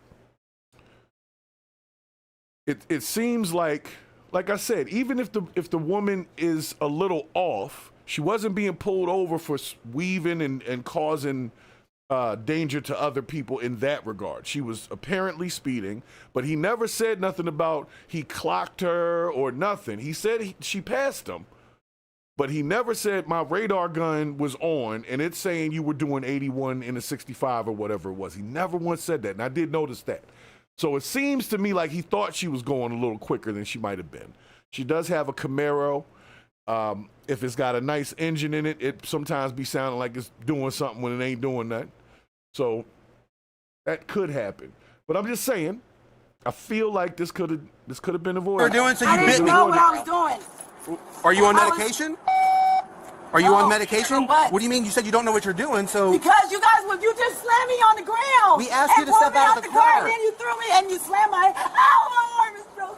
Speaker 1: it seems like I said, even if the woman is a little off, she wasn't being pulled over for weaving and causing danger to other people in that regard. She was apparently speeding, but he never said nothing about he clocked her or nothing. He said she passed him. But he never said my radar gun was on and it's saying you were doing 81 in a 65 or whatever it was. He never once said that, and I did notice that. So it seems to me like he thought she was going a little quicker than she might have been. She does have a Camaro. If it's got a nice engine in it, it sometimes be sounding like it's doing something when it ain't doing that. So that could happen. But I'm just saying, I feel like this could have been avoided.
Speaker 7: You're doing so you
Speaker 6: I didn't know what I was doing.
Speaker 7: Are you on medication? Are you on
Speaker 6: No.
Speaker 7: medication?
Speaker 6: What?
Speaker 7: What do you mean? You said you don't know what you're doing, so...
Speaker 6: Because you guys, you just slammed me on the ground.
Speaker 7: We asked you
Speaker 6: and
Speaker 7: to step
Speaker 6: pulled me
Speaker 7: out of the car.
Speaker 6: And then you threw me and you slammed my... Ow, my arm is broken.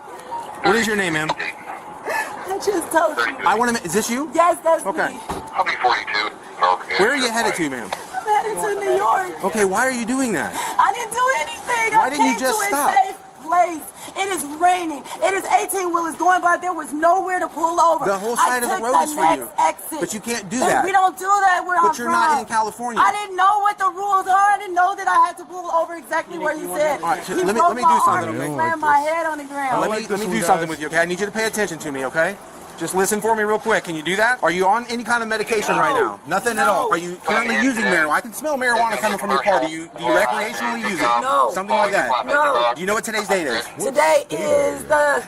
Speaker 7: What is your name, ma'am?
Speaker 6: I just told you.
Speaker 7: I want to... Is this you?
Speaker 6: Yes, that's
Speaker 7: Okay.
Speaker 6: me.
Speaker 9: I'll be 42.
Speaker 7: Where are you headed to, ma'am?
Speaker 6: I'm headed to New York.
Speaker 7: Okay, why are you doing that?
Speaker 6: I didn't do anything.
Speaker 7: Why
Speaker 6: I
Speaker 7: didn't you
Speaker 6: came
Speaker 7: just
Speaker 6: to
Speaker 7: stop?
Speaker 6: a safe place. It is raining. It is 18-wheelers going by. There was nowhere to pull over.
Speaker 7: The whole side of the road is for you.
Speaker 6: Exit.
Speaker 7: But you can't do
Speaker 6: And
Speaker 7: that.
Speaker 6: we don't do that where
Speaker 7: But
Speaker 6: I'm
Speaker 7: you're
Speaker 6: from.
Speaker 7: not in California.
Speaker 6: I didn't know what the rules are. I didn't know that I had to pull over exactly where you said.
Speaker 7: All right, so
Speaker 6: He
Speaker 7: let me
Speaker 6: broke
Speaker 7: do
Speaker 6: my
Speaker 7: something,
Speaker 6: arm and
Speaker 7: okay?
Speaker 6: slammed my head on the ground.
Speaker 7: Let me do something with you, okay? I need you to pay attention to me, okay? Just listen for me real quick. Can you do that? Are you on any kind of medication right now? Nothing at all. Are you currently using marijuana? I can smell marijuana coming from your car. Do you recreationally use it?
Speaker 6: No.
Speaker 7: Something like that?
Speaker 6: No.
Speaker 7: Do you know what today's date is?
Speaker 6: Today is the...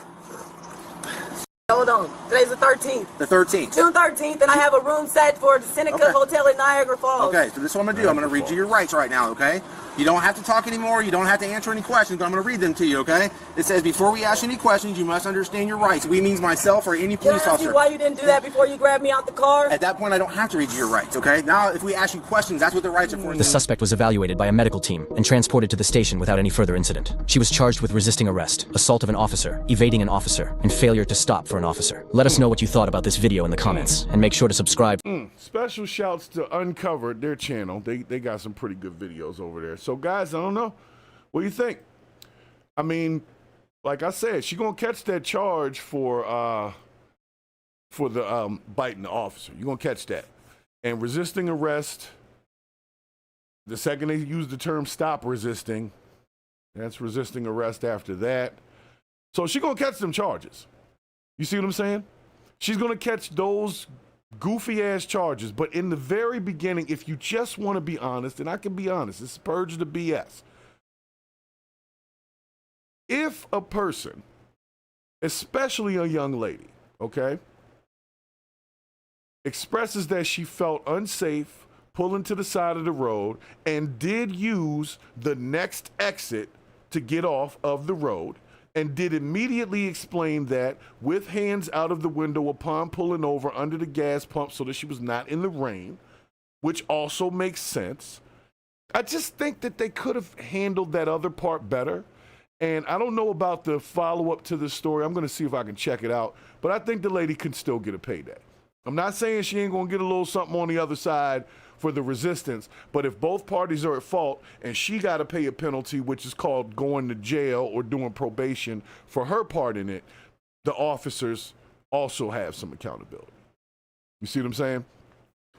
Speaker 6: Hold on. Today's the 13th.
Speaker 7: The 13th.
Speaker 6: June 13th, and I have a room set for the Seneca
Speaker 7: Okay.
Speaker 6: Hotel in Niagara Falls.
Speaker 7: Okay, so this is what I'm going to do. I'm going to read you your rights right now, okay? You don't have to talk anymore. You don't have to answer any questions, but I'm going to read them to you, okay? It says, before we ask any questions, you must understand your rights. We means myself or any
Speaker 6: Can I
Speaker 7: police
Speaker 6: ask you
Speaker 7: officer.
Speaker 6: why you didn't do that before you grabbed me out the car?
Speaker 7: At that point, I don't have to read you your rights, okay? Now, if we ask you questions, that's what the rights are for.
Speaker 8: The suspect was evaluated by a medical team and transported to the station without any further incident. She was charged with resisting arrest, assault of an officer, evading an officer, and failure to stop for an officer. Let us know what you thought about this video in the comments, and make sure to subscribe.
Speaker 1: Special shouts to Uncovered, their channel. They got some pretty good videos over there. So, guys, I don't know. What do you think? I mean, like I said, she gonna catch that charge for the biting the officer. You're gonna catch that. And resisting arrest, the second they use the term stop resisting, that's resisting arrest after that. So she gonna catch them charges. You see what I'm saying? She's gonna catch those goofy ass charges. But in the very beginning, if you just want to be honest, and I can be honest, this is purge the BS. If a person, especially a young lady, okay, expresses that she felt unsafe pulling to the side of the road and did use the next exit to get off of the road and did immediately explain that with hands out of the window upon pulling over under the gas pump so that she was not in the rain, which also makes sense. I just think that they could have handled that other part better. And I don't know about the follow-up to this story. I'm going to see if I can check it out. But I think the lady can still get a payday. I'm not saying she ain't going to get a little something on the other side for the resistance. But if both parties are at fault and she got to pay a penalty, which is called going to jail or doing probation for her part in it, the officers also have some accountability. You see what I'm saying?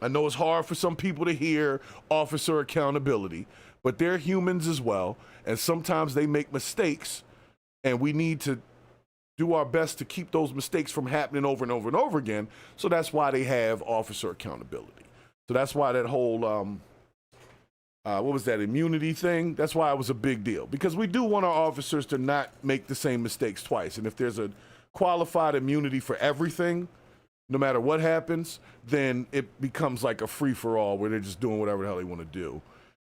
Speaker 1: I know it's hard for some people to hear officer accountability, but they're humans as well. And sometimes they make mistakes, and we need to do our best to keep those mistakes from happening over and over and over again. So that's why they have officer accountability. So that's why that whole, what was that, immunity thing? That's why it was a big deal. Because we do want our officers to not make the same mistakes twice. And if there's a qualified immunity for everything, no matter what happens, then it becomes like a free-for-all where they're just doing whatever the hell they want to do.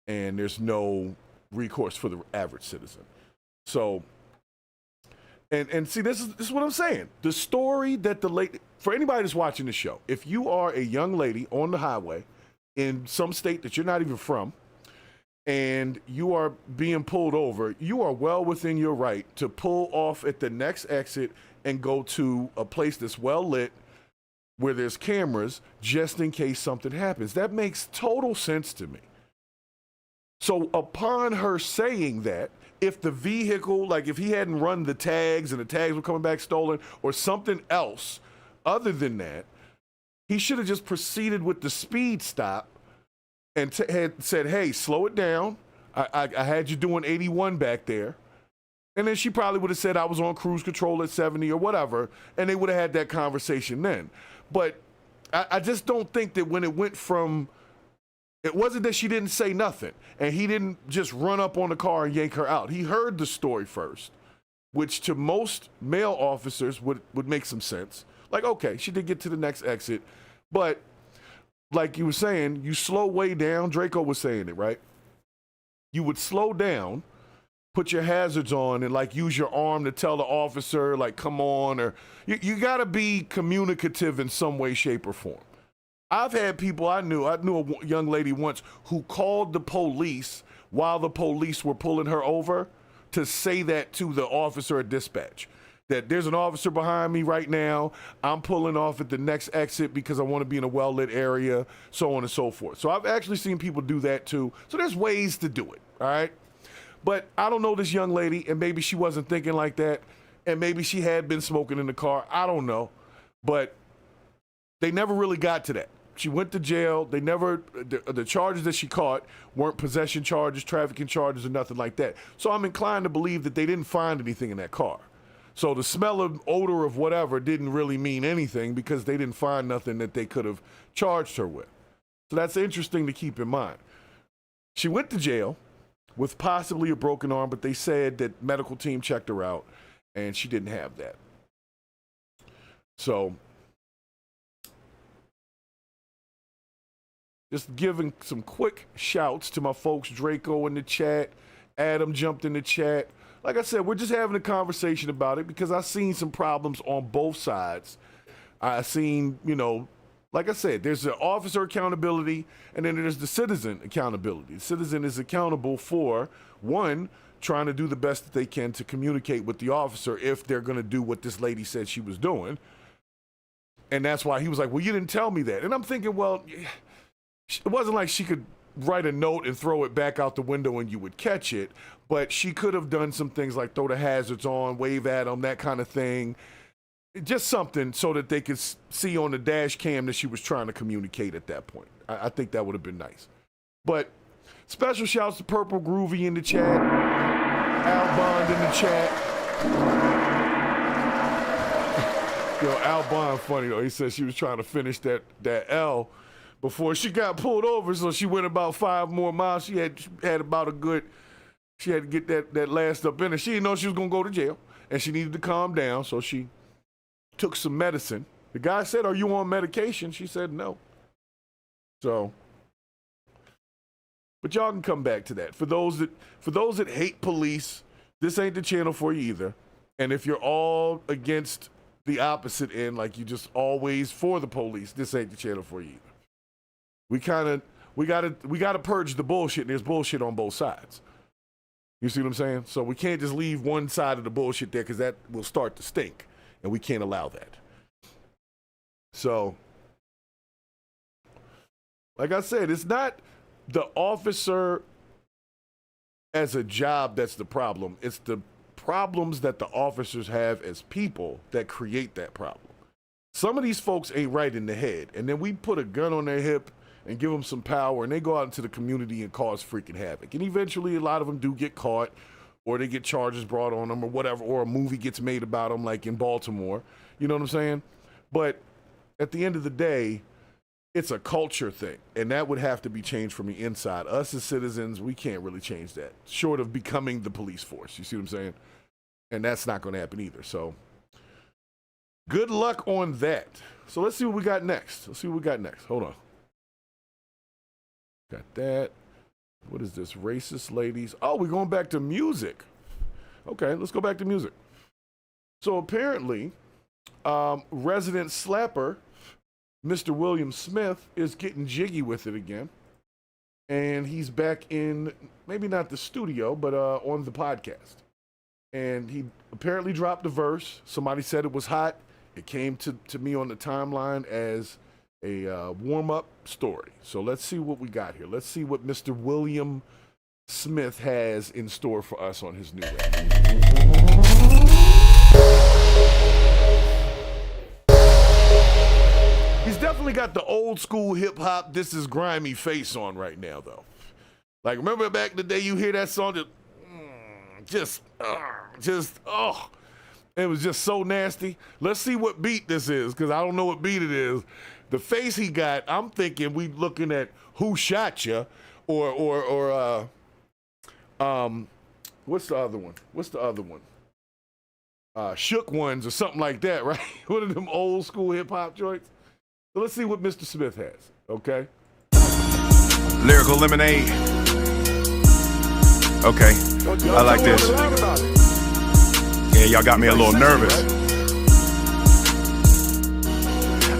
Speaker 1: And there's no recourse for the average citizen. So, and see, this is what I'm saying. The story that the lady, for anybody that's watching this show, if you are a young lady on the highway in some state that you're not even from, and you are being pulled over, you are well within your right to pull off at the next exit and go to a place that's well lit where there's cameras just in case something happens. That makes total sense to me. So upon her saying that, if the vehicle, like if he hadn't run the tags and the tags were coming back stolen or something else other than that, he should have just proceeded with the speed stop and had said, hey, slow it down. I had you doing 81 back there. And then she probably would have said I was on cruise control at 70 or whatever, and they would have had that conversation then. But I just don't think that when it went from, it wasn't that she didn't say nothing and he didn't just run up on the car and yank her out. He heard the story first, which to most male officers would make some sense. Like, okay, she did get to the next exit, but like you were saying, you slow way down. Draco was saying it, right? You would slow down, put your hazards on, and like use your arm to tell the officer, like, come on, or you got to be communicative in some way, shape, or form. I've had people I knew a young lady once who called the police while the police were pulling her over to say that to the officer at dispatch, that there's an officer behind me right now. I'm pulling off at the next exit because I want to be in a well-lit area, so on and so forth. So I've actually seen people do that too. So there's ways to do it, all right? But I don't know this young lady, and maybe she wasn't thinking like that, and maybe she had been smoking in the car. I don't know. But they never really got to that. She went to jail. They never, the charges that she caught weren't possession charges, trafficking charges, or nothing like that. So I'm inclined to believe that they didn't find anything in that car. So the smell of odor of whatever didn't really mean anything because they didn't find nothing that they could have charged her with. So that's interesting to keep in mind. She went to jail with possibly a broken arm, but they said that medical team checked her out and she didn't have that. So just giving some quick shouts to my folks, Draco in the chat, Adam jumped in the chat. Like I said, we're just having a conversation about it because I've seen some problems on both sides. I've seen, like I said, there's the officer accountability and then there's the citizen accountability. The citizen is accountable for, one, trying to do the best that they can to communicate with the officer if they're going to do what this lady said she was doing. And that's why he was like, well, you didn't tell me that. And I'm thinking, well, it wasn't like she could write a note and throw it back out the window and you would catch it, but she could have done some things like throw the hazards on, wave at them, that kind of thing. Just something so that they could see on the dash cam that she was trying to communicate at that point. I think that would have been nice. But special shouts to Purple Groovy in the chat, Al Bond in the chat. Al Bond funny though. He said she was trying to finish that L before she got pulled over, so she went about 5 more miles. She had about she had to get that last up in her. She didn't know she was going to go to jail, and she needed to calm down, so she took some medicine. The guy said, are you on medication? She said no. So, but y'all can come back to that. For those that hate police, this ain't the channel for you either. And if you're all against the opposite end, like you just always for the police, this ain't the channel for you either. We gotta purge the bullshit, and there's bullshit on both sides. You see what I'm saying? So we can't just leave one side of the bullshit there because that will start to stink, and we can't allow that. So, like I said, it's not the officer as a job that's the problem. It's the problems that the officers have as people that create that problem. Some of these folks ain't right in the head, and then we put a gun on their hip and give them some power, and they go out into the community and cause freaking havoc. And eventually, a lot of them do get caught, or they get charges brought on them, or whatever, or a movie gets made about them, like in Baltimore. You know what I'm saying? But at the end of the day, it's a culture thing, and that would have to be changed from the inside. Us as citizens, we can't really change that, short of becoming the police force. You see what I'm saying? And that's not going to happen either. So good luck on that. So let's see what we got next. Hold on. Got that. What is this? Racist ladies. Oh, we're going back to music. Okay, let's go back to music. So apparently, resident slapper, Mr. William Smith, is getting jiggy with it again. And he's back in, maybe not the studio, but on the podcast. And he apparently dropped a verse. Somebody said it was hot. It came to me on the timeline as a warm-up story. So let's see what we got here. Let's see what Mr. William Smith has in store for us on his new record. He's definitely got the old school hip hop, this is grimy face on right now, though. Like, remember back in the day you hear that song that it was just so nasty. Let's see what beat this is, because I don't know what beat it is. The face he got, I'm thinking we looking at Who Shot Ya, or what's the other one? Shook Ones or something like that, right? One of them old school hip hop joints. So let's see what Mr. Smith has, okay?
Speaker 11: Lyrical Lemonade. Okay, I like this. Yeah, y'all got me a little nervous.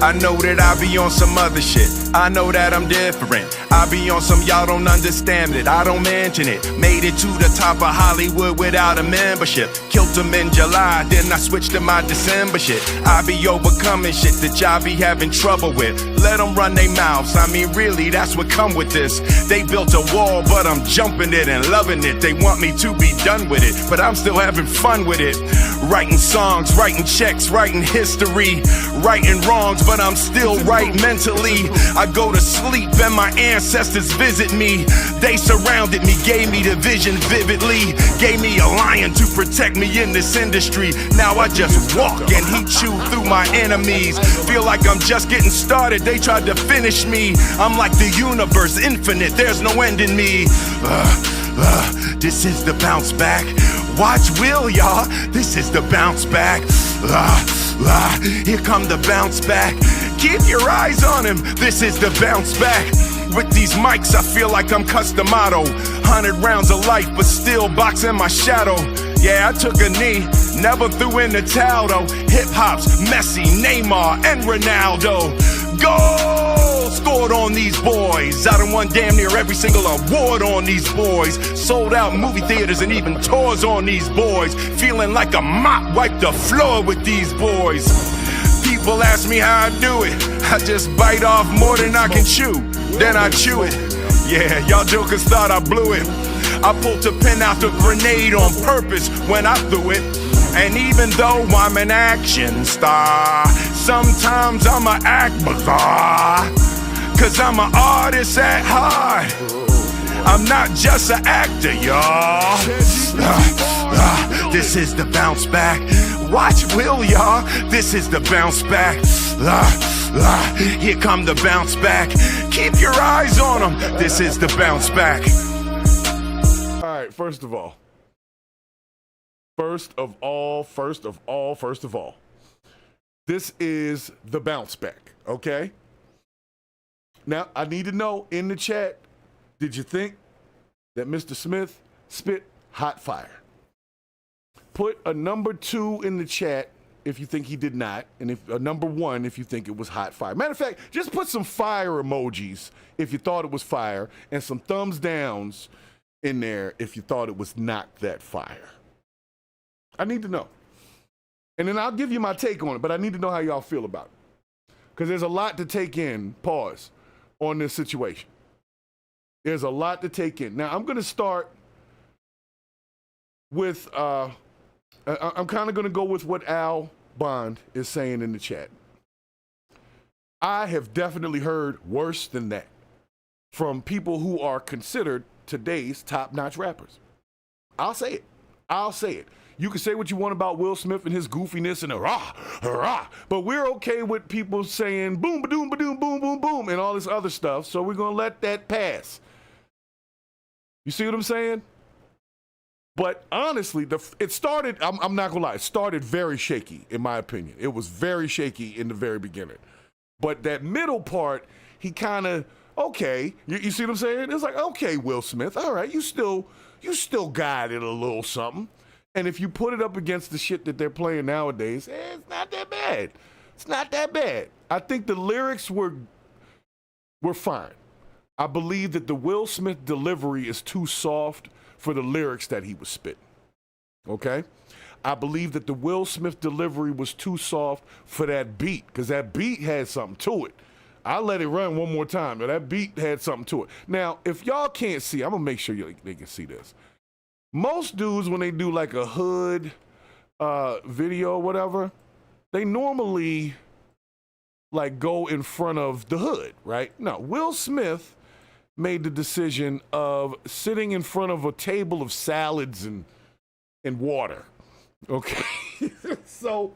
Speaker 11: I know that I be on some other shit. I know that I'm different. I be on some y'all don't understand it. I don't mention it. Made it to the top of Hollywood without a membership. Killed them in July, then I switched to my December shit. I be overcoming shit that y'all be having trouble with. Let them run their mouths. I mean, really, that's what come with this. They built a wall, but I'm jumping it and loving it. They want me to be done with it, but I'm still having fun with it. Writing songs, writing checks, writing history, righting wrongs, but I'm still right mentally. I go to sleep and my ancestors visit me. They surrounded me, gave me the vision vividly, gave me a lion to protect me in this industry. Now I just walk and he chew through my enemies. Feel like I'm just getting started, they tried to finish me. I'm like the universe, infinite, there's no end in me. This is the bounce back. Watch Will, y'all, this is the bounce back. Here come the bounce back. Keep your eyes on him, this is the bounce back. With these mics, I feel like I'm Customato. 100 rounds of life, but still boxing my shadow. Yeah, I took a knee, never threw in the towel though. Hip-hop's Messi, Neymar, and Ronaldo. Goal scored on these boys. I done won damn near every single award on these boys. Sold out movie theaters and even tours on these boys. Feeling like a mop wiped the floor with these boys. People ask me how I do it. I just bite off more than I can chew. Then I chew it. Yeah, y'all jokers thought I blew it. I pulled a pin out the grenade on purpose when I threw it. And even though I'm an action star, sometimes I'ma act bizarre. Cause I'm an artist at heart. I'm not just an actor, y'all. This is the bounce back. Watch Will, y'all. This is the bounce back. Here come the bounce back. Keep your eyes on them. This is the bounce back.
Speaker 1: All right, first of all, this is the bounce back, okay? Now, I need to know in the chat, did you think that Mr. Smith spit hot fire? Put a number 2 in the chat if you think he did not, and if a number 1 if you think it was hot fire. Matter of fact, just put some fire emojis if you thought it was fire, and some thumbs downs in there if you thought it was not that fire. I need to know. And then I'll give you my take on it, but I need to know how y'all feel about it. Because there's a lot to take in, on this situation. There's a lot to take in. Now, I'm going to start with, I'm kind of going to go with what Al Bond is saying in the chat. I have definitely heard worse than that from people who are considered today's top-notch rappers. I'll say it. You can say what you want about Will Smith and his goofiness and hurrah, but we're okay with people saying boom, ba-doom, ba-doom, boom, boom, boom, and all this other stuff, so we're going to let that pass. You see what I'm saying? But honestly, it started, I'm not going to lie, it started very shaky, in my opinion. It was very shaky in the very beginning. But that middle part, he kind of, okay, you see what I'm saying? It's like, okay, Will Smith, all right, you still got it a little something. And if you put it up against the shit that they're playing nowadays, it's not that bad. It's not that bad. I think the lyrics were fine. I believe that the Will Smith delivery is too soft for the lyrics that he was spitting. Okay? I believe that the Will Smith delivery was too soft for that beat, because that beat had something to it. I'll let it run one more time. That beat had something to it. Now, if y'all can't see, I'm going to make sure they can see this. Most dudes, when they do like a hood video or whatever, they normally like go in front of the hood, right? No, Will Smith made the decision of sitting in front of a table of salads and water, okay? So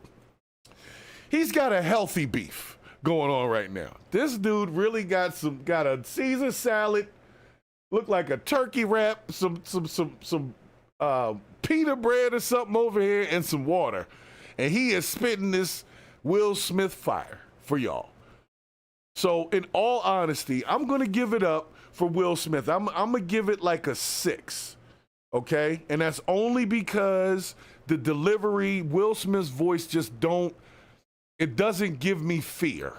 Speaker 1: he's got a healthy beef going on right now. This dude really got a Caesar salad, looked like a turkey wrap, some pita bread or something over here, and some water. And he is spitting this Will Smith fire for y'all. So in all honesty, I'm going to give it up for Will Smith. I'm going to give it like a 6. Okay? And that's only because the delivery, Will Smith's voice just it doesn't give me fear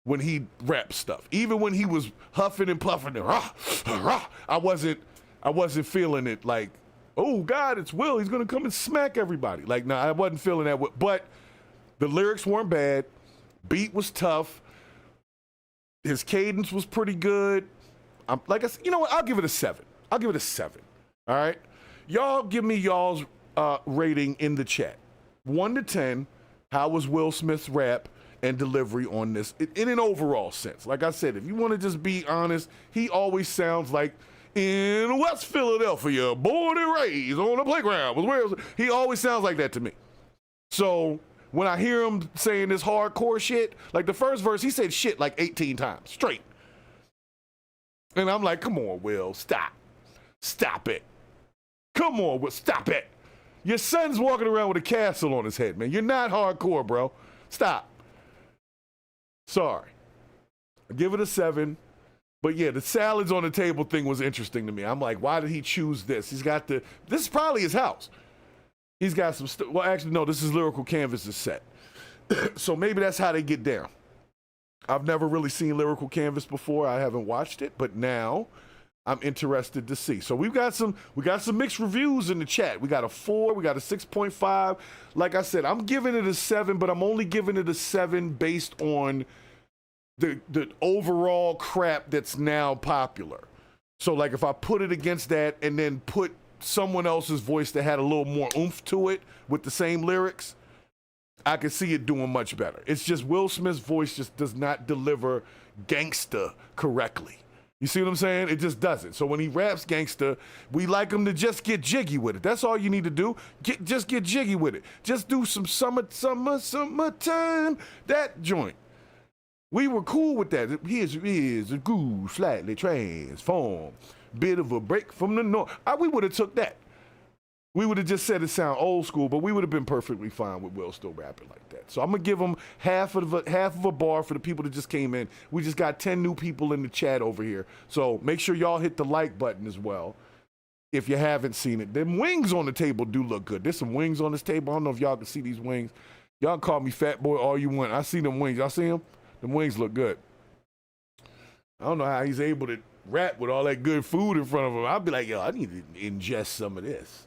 Speaker 1: when he raps stuff. Even when he was huffing and puffing and rah, rah, I wasn't feeling it like, oh God, it's Will. He's gonna come and smack everybody. Like, no, I wasn't feeling that. But the lyrics weren't bad. Beat was tough. His cadence was pretty good. Like I said, you know what? I'll give it a 7. I'll give it a 7. All right? Y'all give me y'all's rating in the chat. 1 to 10. How was Will Smith's rap and delivery on this in an overall sense? Like I said, if you want to just be honest, he always sounds like in West Philadelphia, born and raised on the playground. He always sounds like that to me. So when I hear him saying this hardcore shit, like the first verse, he said shit like 18 times straight. And I'm like, come on, Will, stop. Stop it. Come on, Will, stop it. Your son's walking around with a castle on his head, man. You're not hardcore, bro. Stop. Sorry. I give it a 7. But yeah, the salads on the table thing was interesting to me. I'm like, why did he choose this? This is probably his house. He's got some well, actually, no, this is Lyrical Canvas's set. So maybe that's how they get down. I've never really seen Lyrical Canvas before. I haven't watched it, but now I'm interested to see. So we got some mixed reviews in the chat. We got a 4, we got a 6.5. Like I said, I'm giving it a 7, but I'm only giving it a 7 based on the overall crap that's now popular. So like if I put it against that and then put someone else's voice that had a little more oomph to it with the same lyrics, I could see it doing much better. It's just Will Smith's voice just does not deliver gangsta correctly. You see what I'm saying? It just doesn't. So when he raps gangsta, we like him to just get jiggy with it. That's all you need to do. Just get jiggy with it. Just do some summertime, that joint. We were cool with that. Here's a groove, slightly transformed. Bit of a break from the north. We would have took that. We would have just said it sound old school, but we would have been perfectly fine with Will still rapping like that. So I'm gonna give him half of a bar for the people that just came in. We just got 10 new people in the chat over here. So make sure y'all hit the like button as well if you haven't seen it. Them wings on the table do look good. There's some wings on this table. I don't know if y'all can see these wings. Y'all can call me fat boy all you want. I see them wings. Y'all see them? Them wings look good. I don't know how he's able to rap with all that good food in front of him. I'll be like, yo, I need to ingest some of this.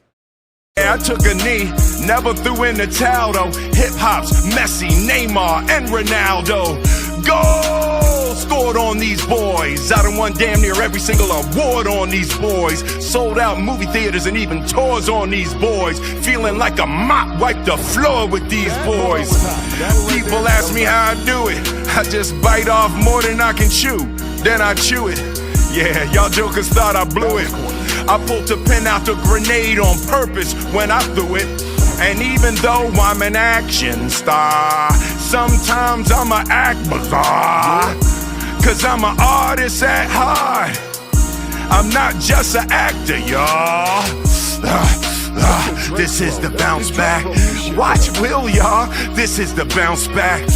Speaker 11: I took a knee, never threw in the towel though. Hip-hop's Messi, Neymar, and Ronaldo. Goals scored on these boys. I done won damn near every single award on these boys. Sold out movie theaters and even tours on these boys. Feeling like a mop wiped the floor with these boys. People ask me how I do it. I just bite off more than I can chew. Then I chew it. Yeah, y'all jokers thought I blew it. I pulled the pin out the grenade on purpose when I threw it. And even though I'm an action star, sometimes I'ma act bizarre. Cause I'm an artist at heart. I'm not just an actor, y'all. This is the bounce back. Watch Will, y'all. This is the bounce back.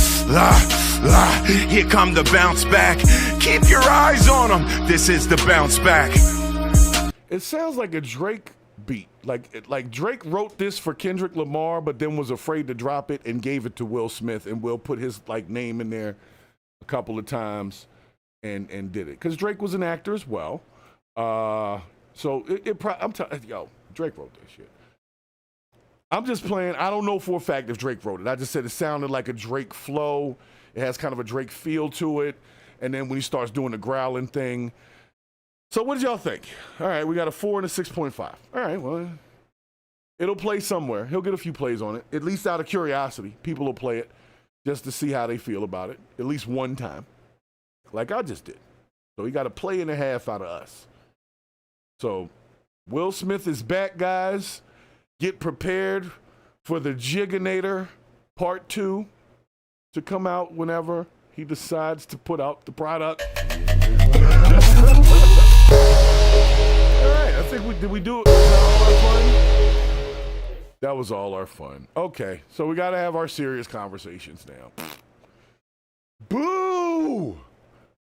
Speaker 11: Here come the bounce back. Keep your eyes on them. This is the bounce back.
Speaker 1: It sounds like a Drake beat. Like Drake wrote this for Kendrick Lamar, but then was afraid to drop it and gave it to Will Smith, and Will put his name in there a couple of times and did it. Because Drake was an actor as well. So I'm telling yo, Drake wrote this shit. I'm just playing. I don't know for a fact if Drake wrote it. I just said it sounded like a Drake flow. It has kind of a Drake feel to it. And then when he starts doing the growling thing. So what did y'all think? All right, we got a 4 and a 6.5. All right, well, it'll play somewhere. He'll get a few plays on it, at least out of curiosity. People will play it just to see how they feel about it, at least one time, like I just did. So he got a play and a half out of us. So Will Smith is back, guys. Get prepared for the Jiginator Part 2 to come out whenever. he decides to put out the product. All right, I think did we do it? Was that all our fun? That was all our fun. Okay, so we got to have our serious conversations now. Boo!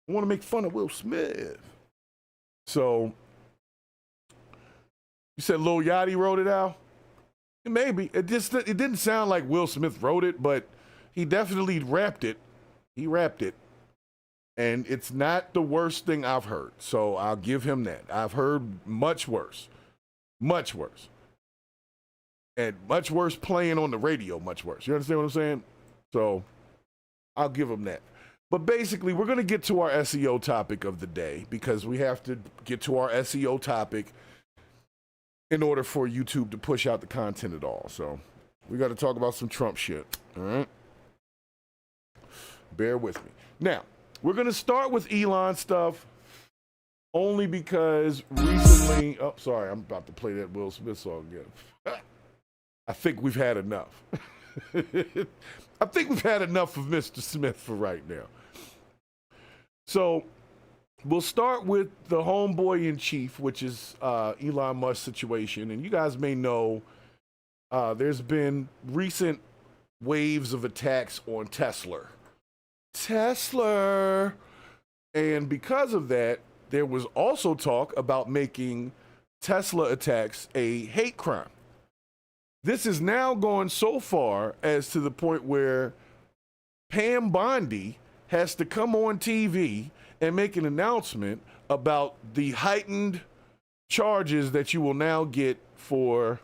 Speaker 1: I want to make fun of Will Smith. So, you said Lil Yachty wrote it, Al? Maybe. It didn't sound like Will Smith wrote it, but he definitely rapped it. He rapped it. And it's not the worst thing I've heard. So I'll give him that. I've heard much worse. Much worse. And much worse playing on the radio, much worse. You understand what I'm saying? So I'll give him that. But basically, we're going to get to our SEO topic of the day because we have to get to our SEO topic in order for YouTube to push out the content at all. So we got to talk about some Trump shit. All right? Bear with me. Now, we're going to start with Elon stuff only because recently... Oh, sorry. I'm about to play that Will Smith song again. I think we've had enough. I think we've had enough of Mr. Smith for right now. So we'll start with the homeboy in chief, which is Elon Musk's situation. And you guys may know there's been recent waves of attacks on Tesla. And because of that, there was also talk about making Tesla attacks a hate crime. This is now going so far as to the point where Pam Bondi has to come on TV and make an announcement about the heightened charges that you will now get for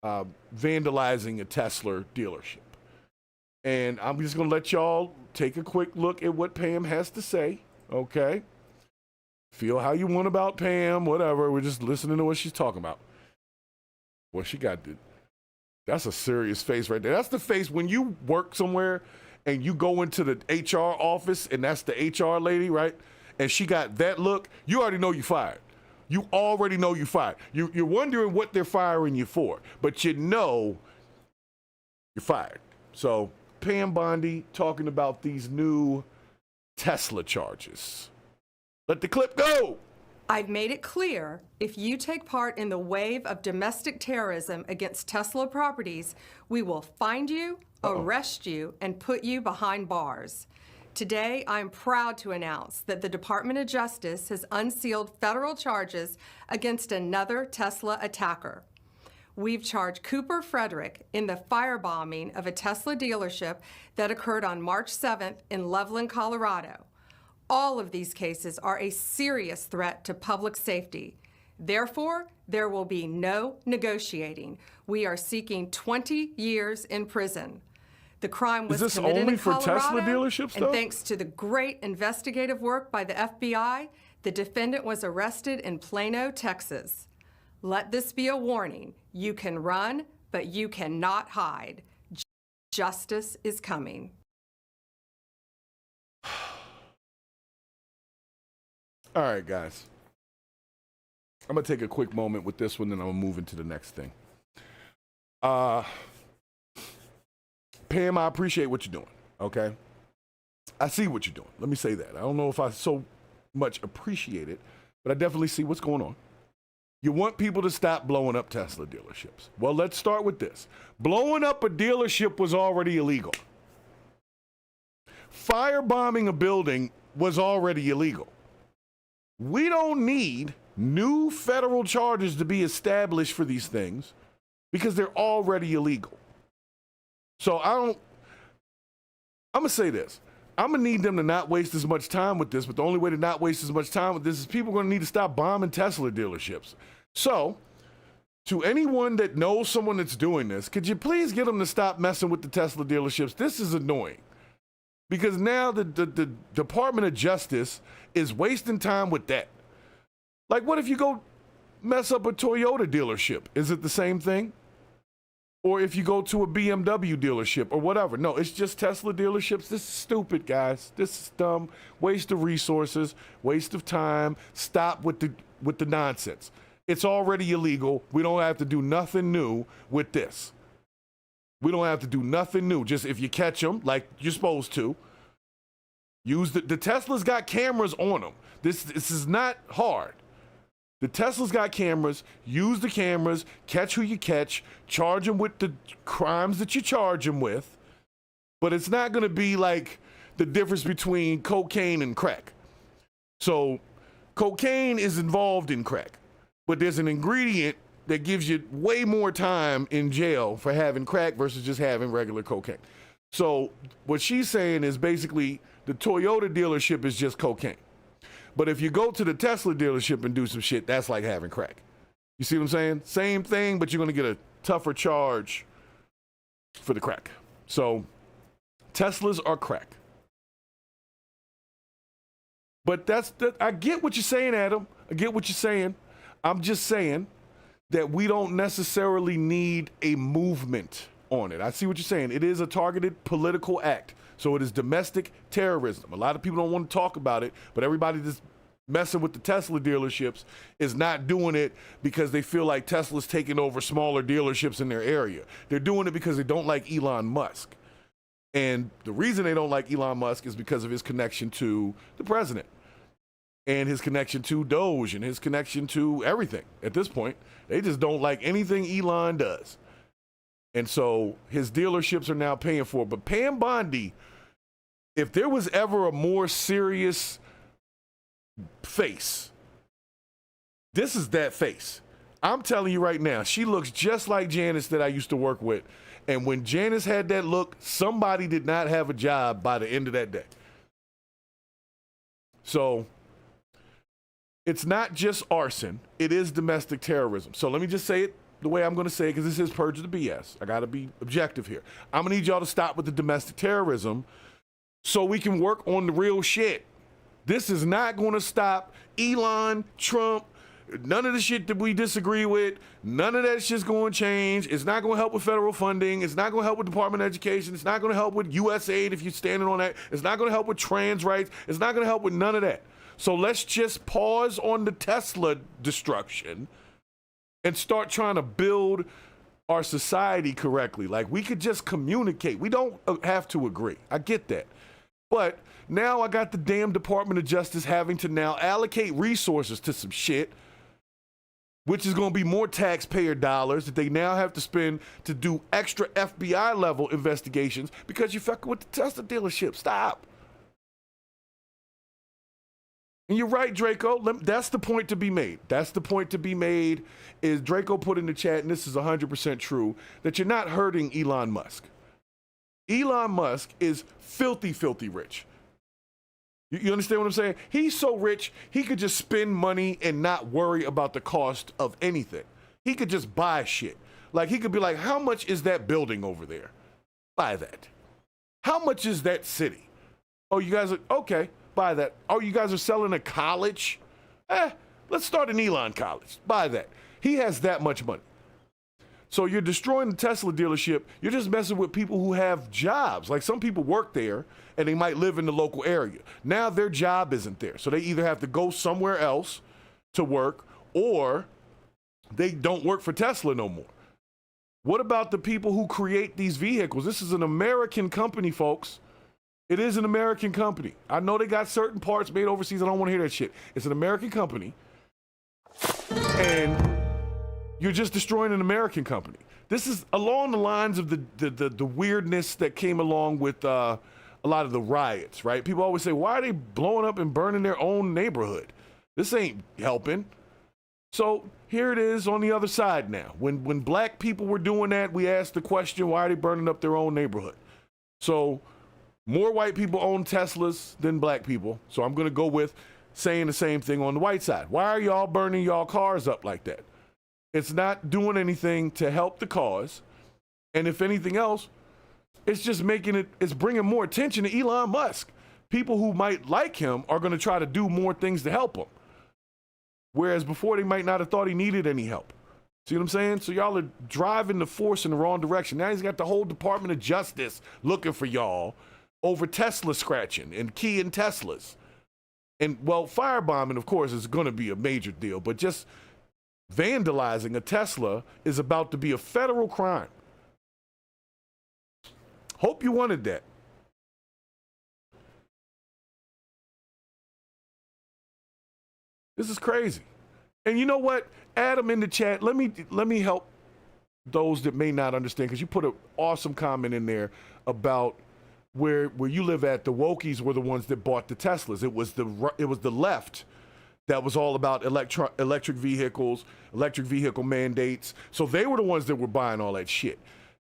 Speaker 1: vandalizing a Tesla dealership. And I'm just going to let y'all take a quick look at what Pam has to say, okay? Feel how you want about Pam, whatever. We're just listening to what she's talking about. What she got to do. That's a serious face right there. That's the face when you work somewhere and you go into the HR office and that's the HR lady, right? And she got that look, you already know you're fired. You already know you're fired. You're wondering what they're firing you for, but you know you're fired. So Pam Bondi talking about these new Tesla charges. Let the clip go.
Speaker 12: I've made it clear, if you take part in the wave of domestic terrorism against Tesla properties, we will find you, arrest you, and put you behind bars. Today, I'm proud to announce that the Department of Justice has unsealed federal charges against another Tesla attacker. We've charged Cooper Frederick in the firebombing of a Tesla dealership that occurred on March 7th in Loveland, Colorado. All of these cases are a serious threat to public safety. Therefore, there will be no negotiating. We are seeking 20 years in prison. The crime was committed
Speaker 1: only
Speaker 12: in
Speaker 1: for
Speaker 12: Colorado,
Speaker 1: Tesla dealerships, though?
Speaker 12: and thanks to the great investigative work by the FBI, the defendant was arrested in Plano, Texas. Let this be a warning. You can run, but you cannot hide. Justice is coming.
Speaker 1: All right, guys. I'm going to take a quick moment with this one, then I'm going to move into the next thing. Pam, I appreciate what you're doing, okay? I see what you're doing. Let me say that. I don't know if I so much appreciate it, but I definitely see what's going on. You want people to stop blowing up Tesla dealerships. Well, let's start with this. Blowing up a dealership was already illegal. Firebombing a building was already illegal. We don't need new federal charges to be established for these things because they're already illegal. So I'm going to say this. I'm going to need them to not waste as much time with this, but the only way to not waste as much time with this is people are going to need to stop bombing Tesla dealerships. So, to anyone that knows someone that's doing this, could you please get them to stop messing with the Tesla dealerships? This is annoying. Because now the Department of Justice is wasting time with that. Like, what if you go mess up a Toyota dealership? Is it the same thing? Or if you go to a BMW dealership or whatever. No, it's just Tesla dealerships. This is stupid, guys. This is dumb. Waste of resources, waste of time. Stop with the nonsense. It's already illegal. We don't have to do nothing new with this. We don't have to do nothing new. Just if you catch them like you're supposed to, Use the Tesla's got cameras on them. This is not hard. The Tesla's got cameras. Use the cameras. Catch who you catch. Charge them with the crimes that you charge them with. But it's not going to be like the difference between cocaine and crack. So cocaine is involved in crack, but there's an ingredient that gives you way more time in jail for having crack versus just having regular cocaine. So what she's saying is basically the Toyota dealership is just cocaine. But if you go to the Tesla dealership and do some shit, that's like having crack. You see what I'm saying? Same thing, but you're going to get a tougher charge for the crack. So Teslas are crack. But I get what you're saying, Adam. I get what you're saying. I'm just saying that we don't necessarily need a movement on it. I see what you're saying. It is a targeted political act. So it is domestic terrorism. A lot of people don't want to talk about it, but everybody that's messing with the Tesla dealerships is not doing it because they feel like Tesla's taking over smaller dealerships in their area. They're doing it because they don't like Elon Musk. And the reason they don't like Elon Musk is because of his connection to the president and his connection to Doge and his connection to everything. At this point, they just don't like anything Elon does. And so his dealerships are now paying for it. But Pam Bondi, if there was ever a more serious face, this is that face. I'm telling you right now, she looks just like Janice that I used to work with. And when Janice had that look, somebody did not have a job by the end of that day. So it's not just arson. It is domestic terrorism. So let me just say it the way I'm going to say it, because this is purge of the BS. I got to be objective here. I'm going to need y'all to stop with the domestic terrorism so we can work on the real shit. This is not going to stop Elon, Trump, none of the shit that we disagree with. None of that shit's going to change. It's not going to help with federal funding. It's not going to help with Department of Education. It's not going to help with USAID if you're standing on that. It's not going to help with trans rights. It's not going to help with none of that. So let's just pause on the Tesla destruction and start trying to build our society correctly. Like, we could just communicate. We don't have to agree. I get that. But now I got the damn Department of Justice having to now allocate resources to some shit, which is going to be more taxpayer dollars that they now have to spend to do extra FBI level investigations because you're fucking with the Tesla dealership. Stop. And you're right, Draco. That's the point to be made. That's the point to be made is Draco put in the chat, and this is 100% true, that you're not hurting Elon Musk. Elon Musk is filthy, filthy rich. You understand what I'm saying? He's so rich, he could just spend money and not worry about the cost of anything. He could just buy shit. Like, he could be like, how much is that building over there? Buy that. How much is that city? Oh, you guys are, okay. Buy that. Oh, you guys are selling a college? Let's start an Elon college. Buy that. He has that much money. So you're destroying the Tesla dealership. You're just messing with people who have jobs. Like, some people work there and they might live in the local area. Now their job isn't there. So they either have to go somewhere else to work or they don't work for Tesla no more. What about the people who create these vehicles? This is an American company, folks. It is an American company. I know they got certain parts made overseas. I don't want to hear that shit. It's an American company. And you're just destroying an American company. This is along the lines of the weirdness that came along with a lot of the riots, right? People always say, why are they blowing up and burning their own neighborhood? This ain't helping. So here it is on the other side now. When black people were doing that, we asked the question, why are they burning up their own neighborhood? So more white people own Teslas than black people. So I'm going to go with saying the same thing on the white side. Why are y'all burning y'all cars up like that? It's not doing anything to help the cause. And if anything else, it's just it's bringing more attention to Elon Musk. People who might like him are going to try to do more things to help him. Whereas before, they might not have thought he needed any help. See what I'm saying? So y'all are driving the force in the wrong direction. Now he's got the whole Department of Justice looking for y'all over Tesla scratching and keying Teslas. And, well, firebombing, of course, is going to be a major deal, but just vandalizing a Tesla is about to be a federal crime. Hope you wanted that. This is crazy. And you know what? Adam in the chat, let me help those that may not understand, because you put an awesome comment in there about where you live at. The wokies were the ones that bought the Teslas. It was the left that was all about electric vehicles, electric vehicle mandates. So they were the ones that were buying all that shit.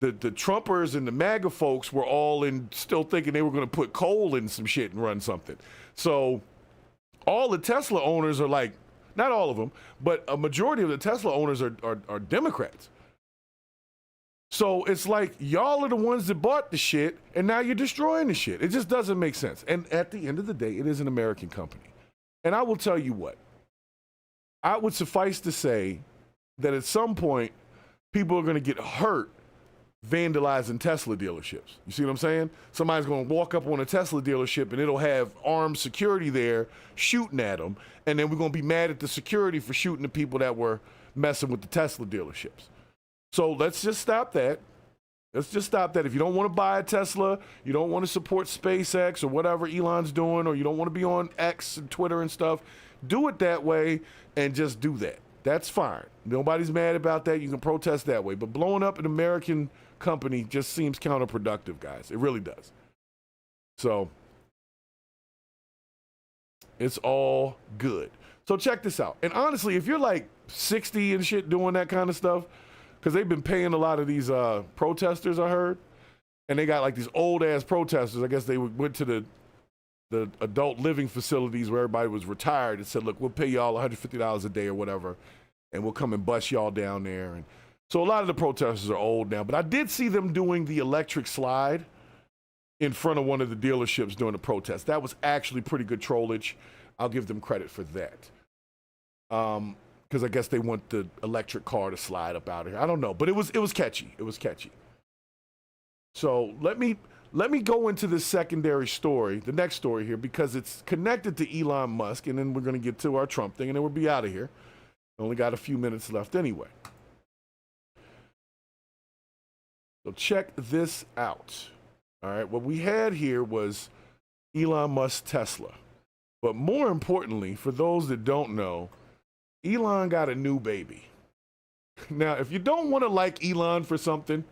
Speaker 1: The Trumpers and the MAGA folks were all still thinking they were going to put coal in some shit and run something. So all the Tesla owners are like, not all of them, but a majority of the Tesla owners are Democrats. So it's like, y'all are the ones that bought the shit, and now you're destroying the shit. It just doesn't make sense. And at the end of the day, it is an American company. And I will tell you what, I would suffice to say that at some point, people are going to get hurt vandalizing Tesla dealerships. You see what I'm saying? Somebody's going to walk up on a Tesla dealership and it'll have armed security there shooting at them. And then we're going to be mad at the security for shooting the people that were messing with the Tesla dealerships. So let's just stop that. Let's just stop that. If you don't want to buy a Tesla, you don't want to support SpaceX or whatever Elon's doing, or you don't want to be on X and Twitter and stuff, do it that way and just do that. That's fine. Nobody's mad about that. You can protest that way. But blowing up an American company just seems counterproductive, guys. It really does. So it's all good. So check this out. And honestly, if you're like 60 and shit doing that kind of stuff, because they've been paying a lot of these protesters, I heard, and they got like these old ass protesters. I guess they went to the adult living facilities where everybody was retired and said, look, we'll pay y'all $150 a day or whatever, and we'll come and bust y'all down there. And so a lot of the protesters are old now, but I did see them doing the electric slide in front of one of the dealerships during the protest. That was actually pretty good trollage. I'll give them credit for that. Because I guess they want the electric car to slide up out of here. I don't know, but it was catchy. It was catchy. So let me go into this secondary story, the next story here, because it's connected to Elon Musk, and then we're going to get to our Trump thing, and then we'll be out of here. Only got a few minutes left anyway. So check this out. All right, what we had here was Elon Musk's Tesla. But more importantly, for those that don't know, Elon got a new baby. Now, if you don't want to like Elon for something,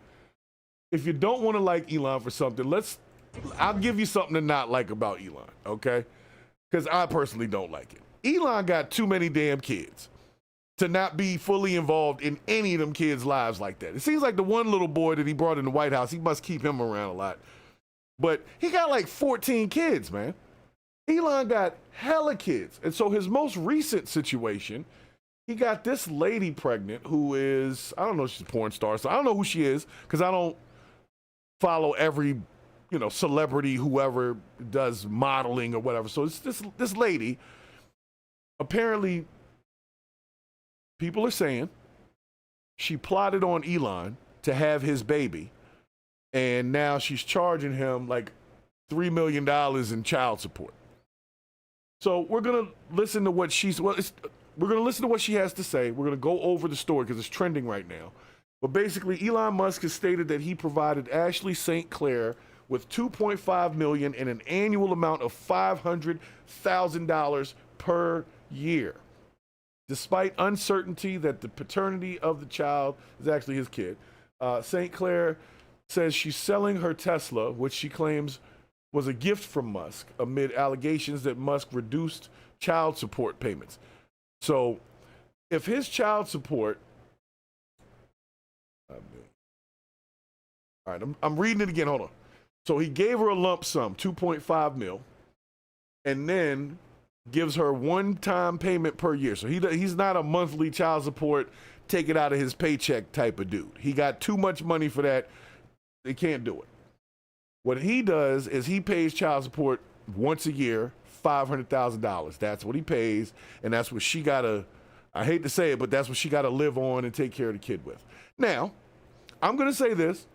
Speaker 1: I'll give you something to not like about Elon, okay? Because I personally don't like it. Elon got too many damn kids to not be fully involved in any of them kids' lives like that. It seems like the one little boy that he brought in the White House, he must keep him around a lot. But he got like 14 kids, man. Elon got hella kids. And so his most recent situation, he got this lady pregnant who is, I don't know if she's a porn star, so I don't know who she is, because I don't follow every, celebrity, whoever does modeling or whatever. So it's this lady, apparently, people are saying she plotted on Elon to have his baby, and now she's charging him like $3 million in child support. So we're going to listen to what she has to say. We're going to go over the story because it's trending right now. But basically, Elon Musk has stated that he provided Ashley St. Clair with $2.5 million and an annual amount of $500,000 per year, despite uncertainty that the paternity of the child is actually his kid. St. Clair says she's selling her Tesla, which she claims was a gift from Musk, amid allegations that Musk reduced child support payments. So if his child support, all right, I'm reading it again, hold on. So he gave her a lump sum, 2.5 mil, and then gives her one-time payment per year. So he's not a monthly child support, take it out of his paycheck type of dude. He got too much money for that. They can't do it. What he does is he pays child support once a year, $500,000. That's what he pays, and that's what she gotta, I hate to say it, but that's what she gotta live on and take care of the kid with. Now, I'm gonna say this.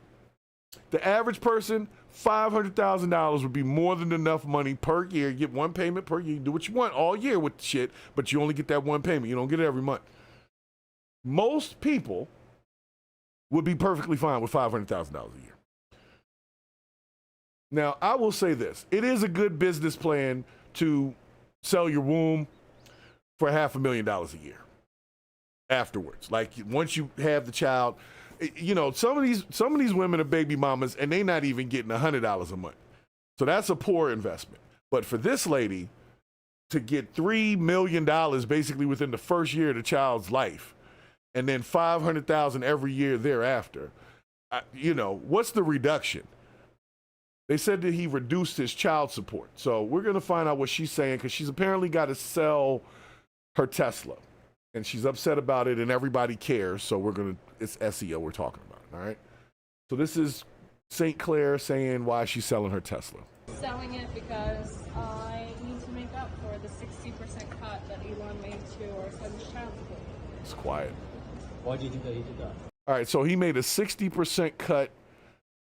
Speaker 1: The average person, $500,000 would be more than enough money per year. You get one payment per year. You do what you want all year with the shit, but you only get that one payment. You don't get it every month. Most people would be perfectly fine with $500,000 a year. Now, I will say this. It is a good business plan to sell your womb for $500,000 a year afterwards. Like once you have the child, you know, some of these women are baby mamas and they not even getting $100 a month. So that's a poor investment. But for this lady to get $3 million basically within the first year of the child's life, and then $500,000 every year thereafter, you know, what's the reduction? They said that he reduced his child support. So we're going to find out what she's saying, because she's apparently got to sell her Tesla. And she's upset about it, and everybody cares. So it's SEO we're talking about, all right? So this is St. Clair saying why she's selling her Tesla.
Speaker 13: Selling it because I need to make up for the 60% cut that Elon made to our son's child support.
Speaker 1: It's quiet.
Speaker 14: Why do you think that he did that?
Speaker 1: All right, so he made a 60% cut.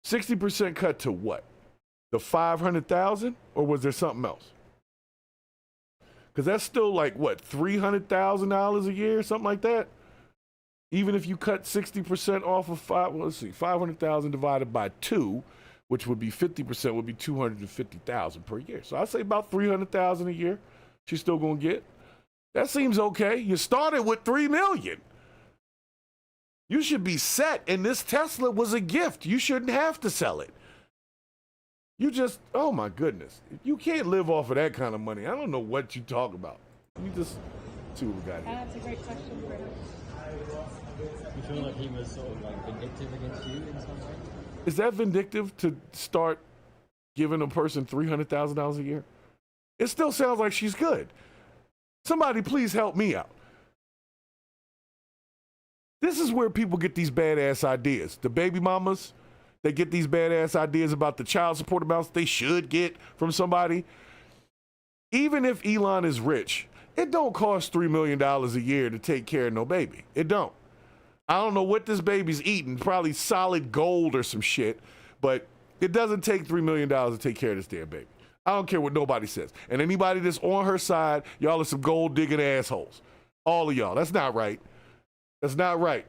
Speaker 1: 60% cut to what? The $500,000, or was there something else? Because that's still like what, $300,000 a year, something like that. Even if you cut 60% off of $500,000 divided by 2, which would be 50%, would be $250,000 per year. So I'd say about $300,000 a year. She's still gonna get. That seems okay. You started with $3 million. You should be set, and this Tesla was a gift. You shouldn't have to sell it. You just, oh my goodness. You can't live off of that kind of money. I don't know what you talk about. You just see what we got here.
Speaker 13: That's a great question for him.
Speaker 14: You feel like he was sort of like vindictive against you in some way?
Speaker 1: Is that vindictive to start giving a person $300,000 a year? It still sounds like she's good. Somebody please help me out. This is where people get these badass ideas. The baby mamas, they get these badass ideas about the child support amounts they should get from somebody. Even if Elon is rich, it don't cost $3 million a year to take care of no baby. It don't. I don't know what this baby's eating, probably solid gold or some shit, but it doesn't take $3 million to take care of this damn baby. I don't care what nobody says. And anybody that's on her side, y'all are some gold digging assholes. All of y'all. That's not right. That's not right.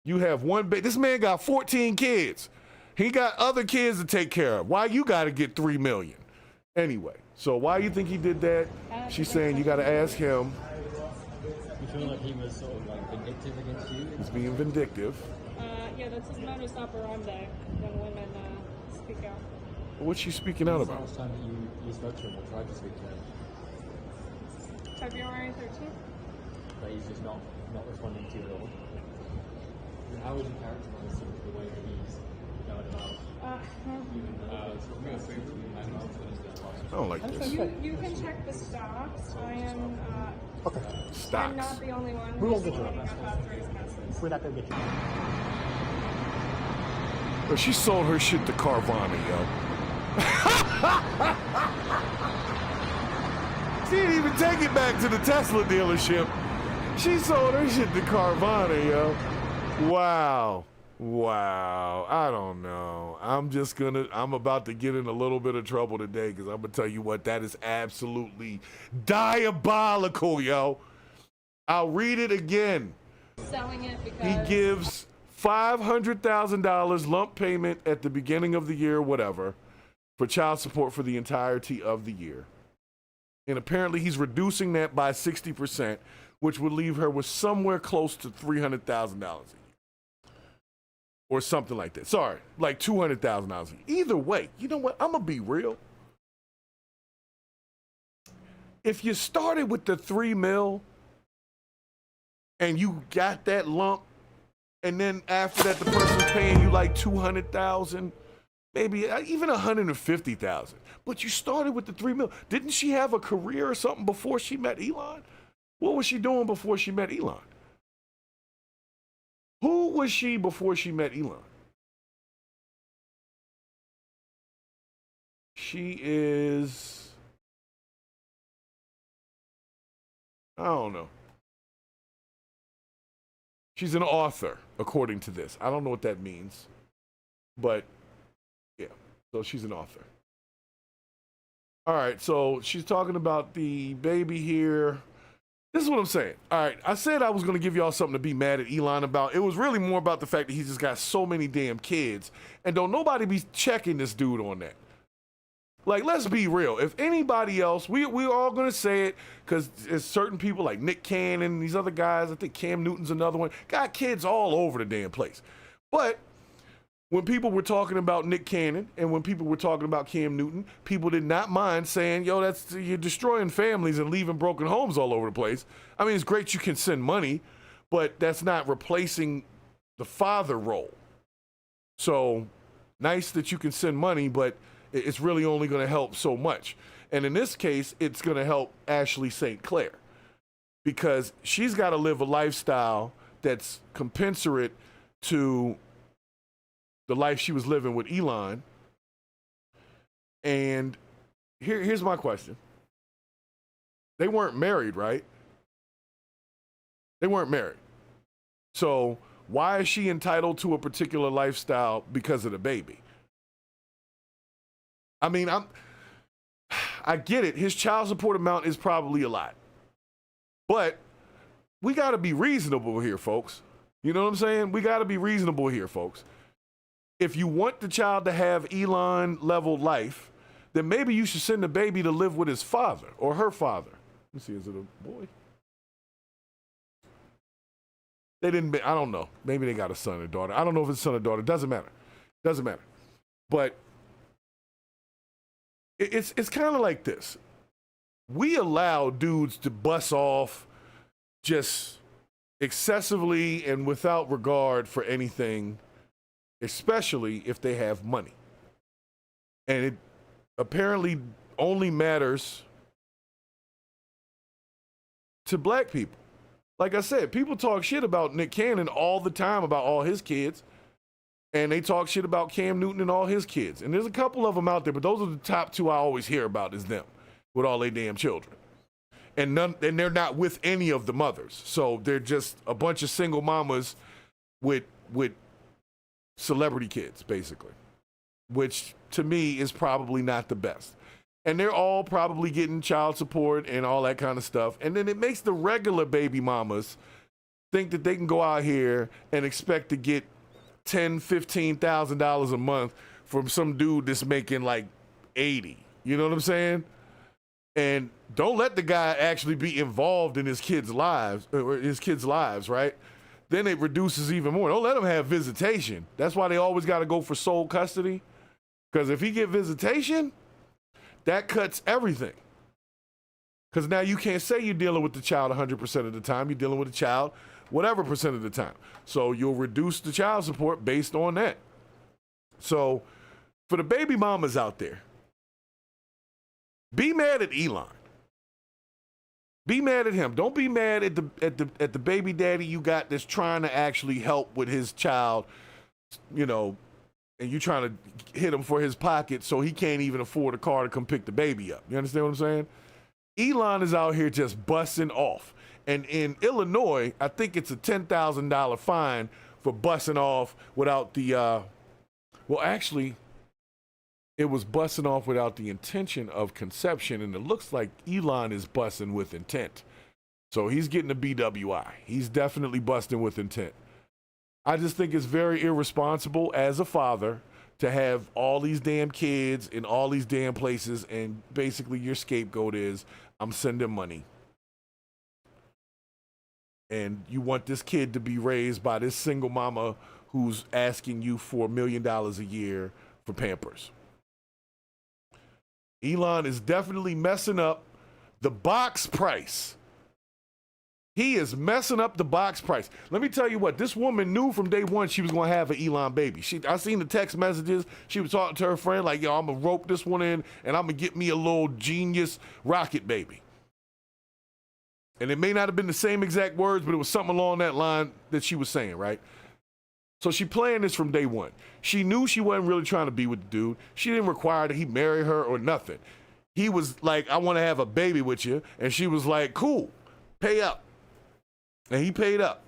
Speaker 1: You have one baby. This man got 14 kids. He got other kids to take care of. Why you got to get $3 million? Anyway, so why you think he did that? She's saying you got to ask him.
Speaker 14: You feel like he was sort of like vindictive against you?
Speaker 1: He's being vindictive.
Speaker 13: Yeah, that's his modus operandi when women speak out.
Speaker 1: What's she speaking out about?
Speaker 14: Last time that you spoke to him or tried to speak to him?
Speaker 13: February 13th?
Speaker 14: But he's just not responding to you at all. How would you characterize sort of the way that he's going about?
Speaker 1: I don't like this.
Speaker 13: You can check the stocks. I am.
Speaker 14: Okay.
Speaker 1: Stocks.
Speaker 13: I'm not the only one.
Speaker 14: We won't get you
Speaker 13: who's
Speaker 14: on that.
Speaker 13: authorized passes.
Speaker 14: We're not going to get you.
Speaker 1: Well, she sold her shit to Carvana, yo. She didn't even take it back to the Tesla dealership. She sold her shit to Carvana, yo. Wow. I don't know. I'm about to get in a little bit of trouble today, because I'm going to tell you what, that is absolutely diabolical, yo. I'll read it again.
Speaker 13: Selling it because
Speaker 1: He gives $500,000 lump payment at the beginning of the year, whatever, for child support for the entirety of the year. And apparently he's reducing that by 60%, which would leave her with somewhere close to $300,000 a year. Or something like that. Sorry, like $200,000 a year. Either way, you know what? I'm going to be real. If you started with the $3 million and you got that lump, and then after that the person's paying you like $200,000, maybe even $150,000, but you started with the $3 million. Didn't she have a career or something before she met Elon? What was she doing before she met Elon? Who was she before she met Elon? She is, I don't know. She's an author, according to this. I don't know what that means, but yeah, so she's an author. All right, so she's talking about the baby here. This is what I'm saying. All right, I said I was going to give y'all something to be mad at Elon about. It was really more about the fact that he just got so many damn kids, and don't nobody be checking this dude on that. Like, let's be real. If anybody else, we're all going to say it because there's certain people like Nick Cannon, these other guys, I think Cam Newton's another one, got kids all over the damn place. But when people were talking about Nick Cannon and when people were talking about Cam Newton, people did not mind saying, yo, you're destroying families and leaving broken homes all over the place. I mean, it's great you can send money, but that's not replacing the father role. So nice that you can send money, but it's really only going to help so much. And in this case, it's going to help Ashley St. Clair because she's got to live a lifestyle that's commensurate to the life she was living with Elon. And here's my question. They weren't married, right? They weren't married. So why is she entitled to a particular lifestyle because of the baby? I mean, I get it. His child support amount is probably a lot. But we got to be reasonable here, folks. You know what I'm saying? We got to be reasonable here, folks. If you want the child to have Elon-level life, then maybe you should send the baby to live with his father or her father. Let me see, is it a boy? They didn't, I don't know. Maybe they got a son or daughter. I don't know if it's son or daughter. Doesn't matter. Doesn't matter. But it's kind of like this. We allow dudes to bust off just excessively and without regard for anything, especially if they have money. And it apparently only matters to black people. Like I said, people talk shit about Nick Cannon all the time about all his kids. And they talk shit about Cam Newton and all his kids. And there's a couple of them out there, but those are the top two I always hear about is them with all their damn children. And they're not with any of the mothers. So they're just a bunch of single mamas with celebrity kids, basically. Which, to me, is probably not the best. And they're all probably getting child support and all that kind of stuff. And then it makes the regular baby mamas think that they can go out here and expect to get $10,000, $15,000 a month from some dude that's making like 80. You know what I'm saying? And don't let the guy actually be involved in his kids' lives, right? Then it reduces even more. Don't let him have visitation. That's why they always got to go for sole custody. Because if he get visitation, that cuts everything. Because now you can't say you're dealing with the child 100% of the time. You're dealing with the child whatever percent of the time. So you'll reduce the child support based on that. So for the baby mamas out there, be mad at Elon. Be mad at him. Don't be mad at the baby daddy you got that's trying to actually help with his child, you know, and you trying to hit him for his pocket so he can't even afford a car to come pick the baby up. You understand what I'm saying? Elon is out here just busting off. And in Illinois, I think it's a $10,000 fine for busting off without the, well, actually, it was busting off without the intention of conception, and it looks like Elon is busting with intent. So he's getting a BWI. He's definitely busting with intent. I just think it's very irresponsible as a father to have all these damn kids in all these damn places, and basically your scapegoat is, I'm sending money. And you want this kid to be raised by this single mama who's asking you for $1 million a year for Pampers. Elon is definitely messing up the box price. He is messing up the box price. Let me tell you what, this woman knew from day one she was going to have an Elon baby. I seen the text messages. She was talking to her friend like, yo, I'm going to rope this one in and I'm going to get me a little genius rocket baby. And it may not have been the same exact words, but it was something along that line that she was saying, right? So she planned this from day one. She knew she wasn't really trying to be with the dude. She didn't require that he marry her or nothing. He was like, I want to have a baby with you. And she was like, cool, pay up. And he paid up.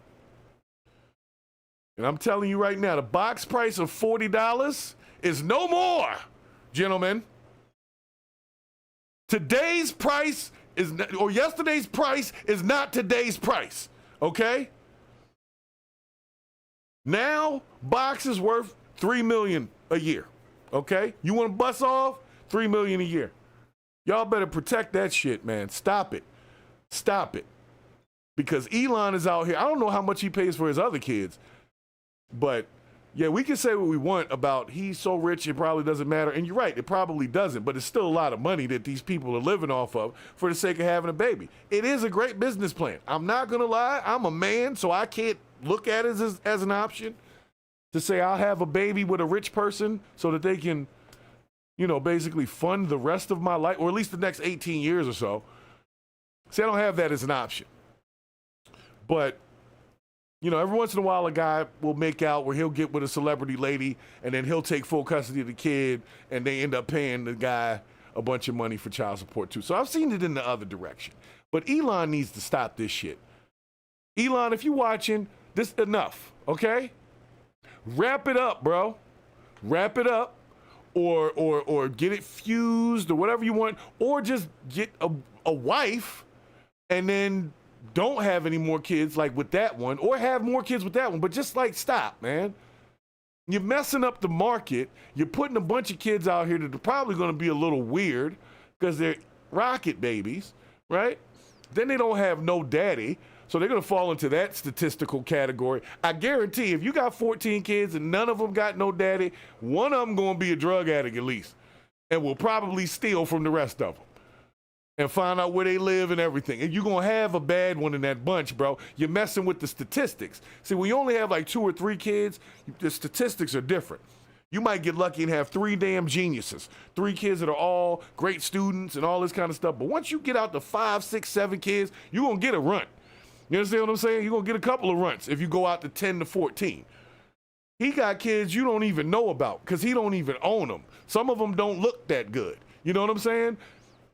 Speaker 1: And I'm telling you right now, the box price of $40 is no more, gentlemen. Today's price is not, or yesterday's price is not today's price, okay? Now, box is worth $3 million a year, okay? You want to bust off $3 million a year. Y'all better protect that shit, man. Stop it. Stop it. Because Elon is out here. I don't know how much he pays for his other kids, but yeah, we can say what we want about he's so rich it probably doesn't matter. And you're right, it probably doesn't, but it's still a lot of money that these people are living off of for the sake of having a baby. It is a great business plan. I'm not going to lie. I'm a man, so I can't look at it as an option to say I'll have a baby with a rich person so that they can, you know, basically fund the rest of my life, or at least the next 18 years or so. See, I don't have that as an option. But you know, every once in a while, a guy will make out where he'll get with a celebrity lady and then he'll take full custody of the kid and they end up paying the guy a bunch of money for child support too. So I've seen it in the other direction. But Elon needs to stop this shit. Elon, if you're watching, this enough, okay? Wrap it up, bro. Wrap it up or get it fused or whatever you want, or just get a wife and then don't have any more kids like with that one, or have more kids with that one, but just like stop, man. You're messing up the market. You're putting a bunch of kids out here that are probably going to be a little weird because they're rocket babies, right? Then they don't have no daddy, so they're going to fall into that statistical category. I guarantee if you got 14 kids and none of them got no daddy, one of them going to be a drug addict at least, and will probably steal from the rest of them and find out where they live and everything. And you're going to have a bad one in that bunch, bro. You're messing with the statistics. See, when you only have like 2 or 3 kids, the statistics are different. You might get lucky and have 3 damn geniuses, 3 kids that are all great students and all this kind of stuff. But once you get out to 5, 6, 7 kids, you're going to get a runt. You understand what I'm saying? You're going to get a couple of runts if you go out to 10 to 14. He got kids you don't even know about because he don't even own them. Some of them don't look that good. You know what I'm saying?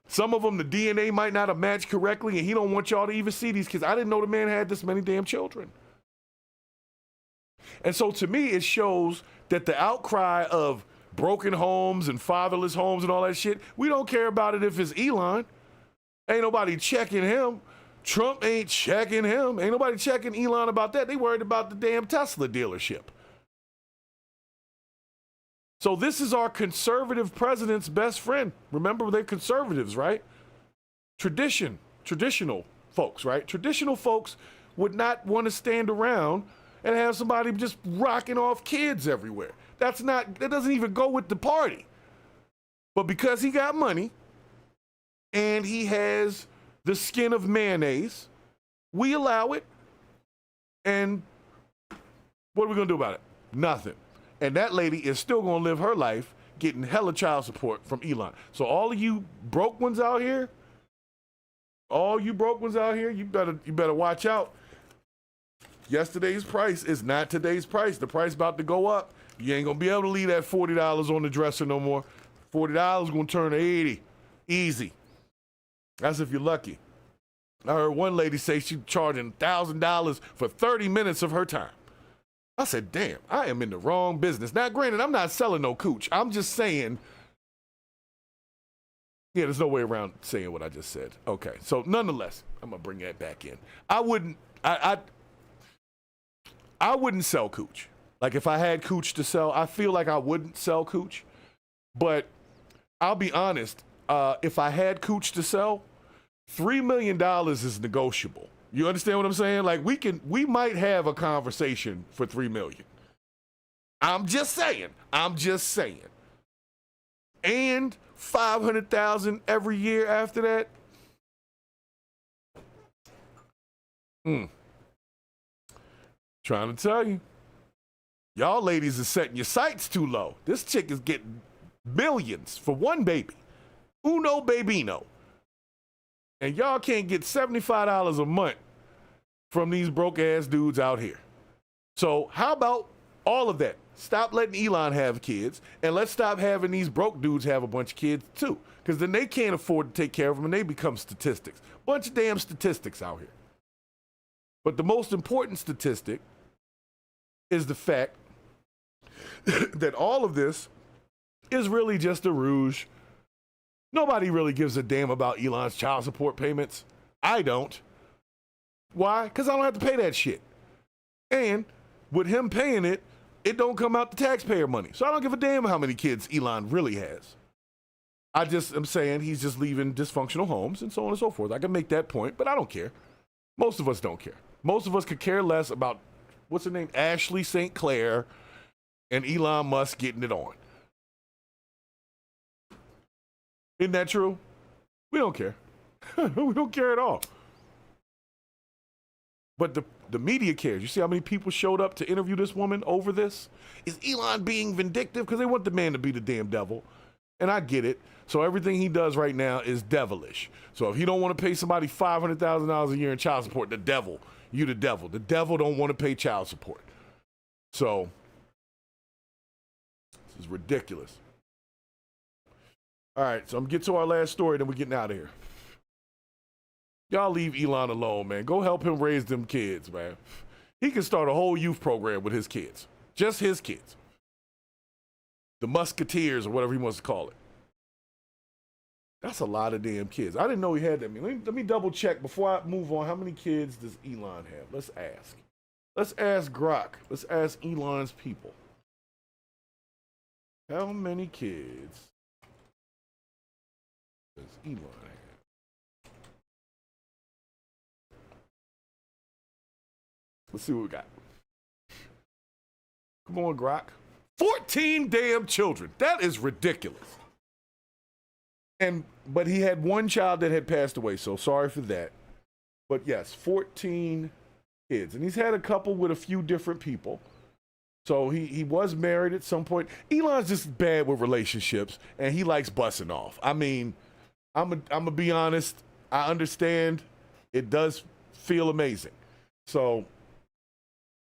Speaker 1: Some of them, the DNA might not have matched correctly, and he don't want y'all to even see these kids. I didn't know the man had this many damn children. And so to me, it shows that the outcry of broken homes and fatherless homes and all that shit, we don't care about it if it's Elon. Ain't nobody checking him. Trump ain't checking him. Ain't nobody checking Elon about that. They worried about the damn Tesla dealership. So this is our conservative president's best friend. Remember, they're conservatives, right? Traditional folks, right? Traditional folks would not want to stand around and have somebody just rocking off kids everywhere. That doesn't even go with the party. But because he got money and he has the skin of mayonnaise, we allow it. And what are we going to do about it? Nothing. And that lady is still going to live her life getting hella child support from Elon. So all of you broke ones out here, you better watch out. Yesterday's price is not today's price. The price about to go up. You ain't going to be able to leave that $40 on the dresser no more. $40 going to turn to 80. Easy. That's if you're lucky. I heard one lady say she's charging $1,000 for 30 minutes of her time. I said, damn, I am in the wrong business. Now, granted, I'm not selling no cooch. I'm just saying, yeah, there's no way around saying what I just said. Okay, so nonetheless, I'm going to bring that back in. I wouldn't sell cooch. Like, if I had cooch to sell, I feel like I wouldn't sell cooch. But I'll be honest, if I had cooch to sell, $3 million is negotiable. You understand what I'm saying? Like, we might have a conversation for $3 million. I'm just saying. And $500,000 every year after that. Trying to tell you. Y'all ladies are setting your sights too low. This chick is getting millions for one baby. Uno babino. And y'all can't get $75 a month from these broke-ass dudes out here. So how about all of that? Stop letting Elon have kids, and let's stop having these broke dudes have a bunch of kids too, because then they can't afford to take care of them, and they become statistics. Bunch of damn statistics out here. But the most important statistic is the fact that all of this is really just a ruse. Nobody really gives a damn about Elon's child support payments. I don't. Why? Because I don't have to pay that shit. And with him paying it, it don't come out the taxpayer money. So I don't give a damn how many kids Elon really has. I just am saying he's just leaving dysfunctional homes and so on and so forth. I can make that point, but I don't care. Most of us don't care. Most of us could care less about, what's her name, Ashley St. Clair and Elon Musk getting it on. Isn't that true? We don't care. We don't care at all. But the media cares. You see how many people showed up to interview this woman over this? Is Elon being vindictive? Because they want the man to be the damn devil. And I get it. So everything he does right now is devilish. So if he don't want to pay somebody $500,000 a year in child support, the devil, you the devil. The devil don't want to pay child support. So this is ridiculous. All right, so I'm getting to our last story, then we're getting out of here. Y'all leave Elon alone, man. Go help him raise them kids, man. He can start a whole youth program with his kids. Just his kids. The Musketeers or whatever he wants to call it. That's a lot of damn kids. I didn't know he had that many. Let me double check before I move on. How many kids does Elon have? Let's ask. Let's ask Grok. Let's ask Elon's people. How many kids does Elon have? Let's see what we got. Come on, Grok. 14 damn children. That is ridiculous. But he had one child that had passed away, so sorry for that. But yes, 14 kids. And he's had a couple with a few different people. So he was married at some point. Elon's just bad with relationships, and he likes busting off. I mean, I'm gonna be honest. I understand it does feel amazing. So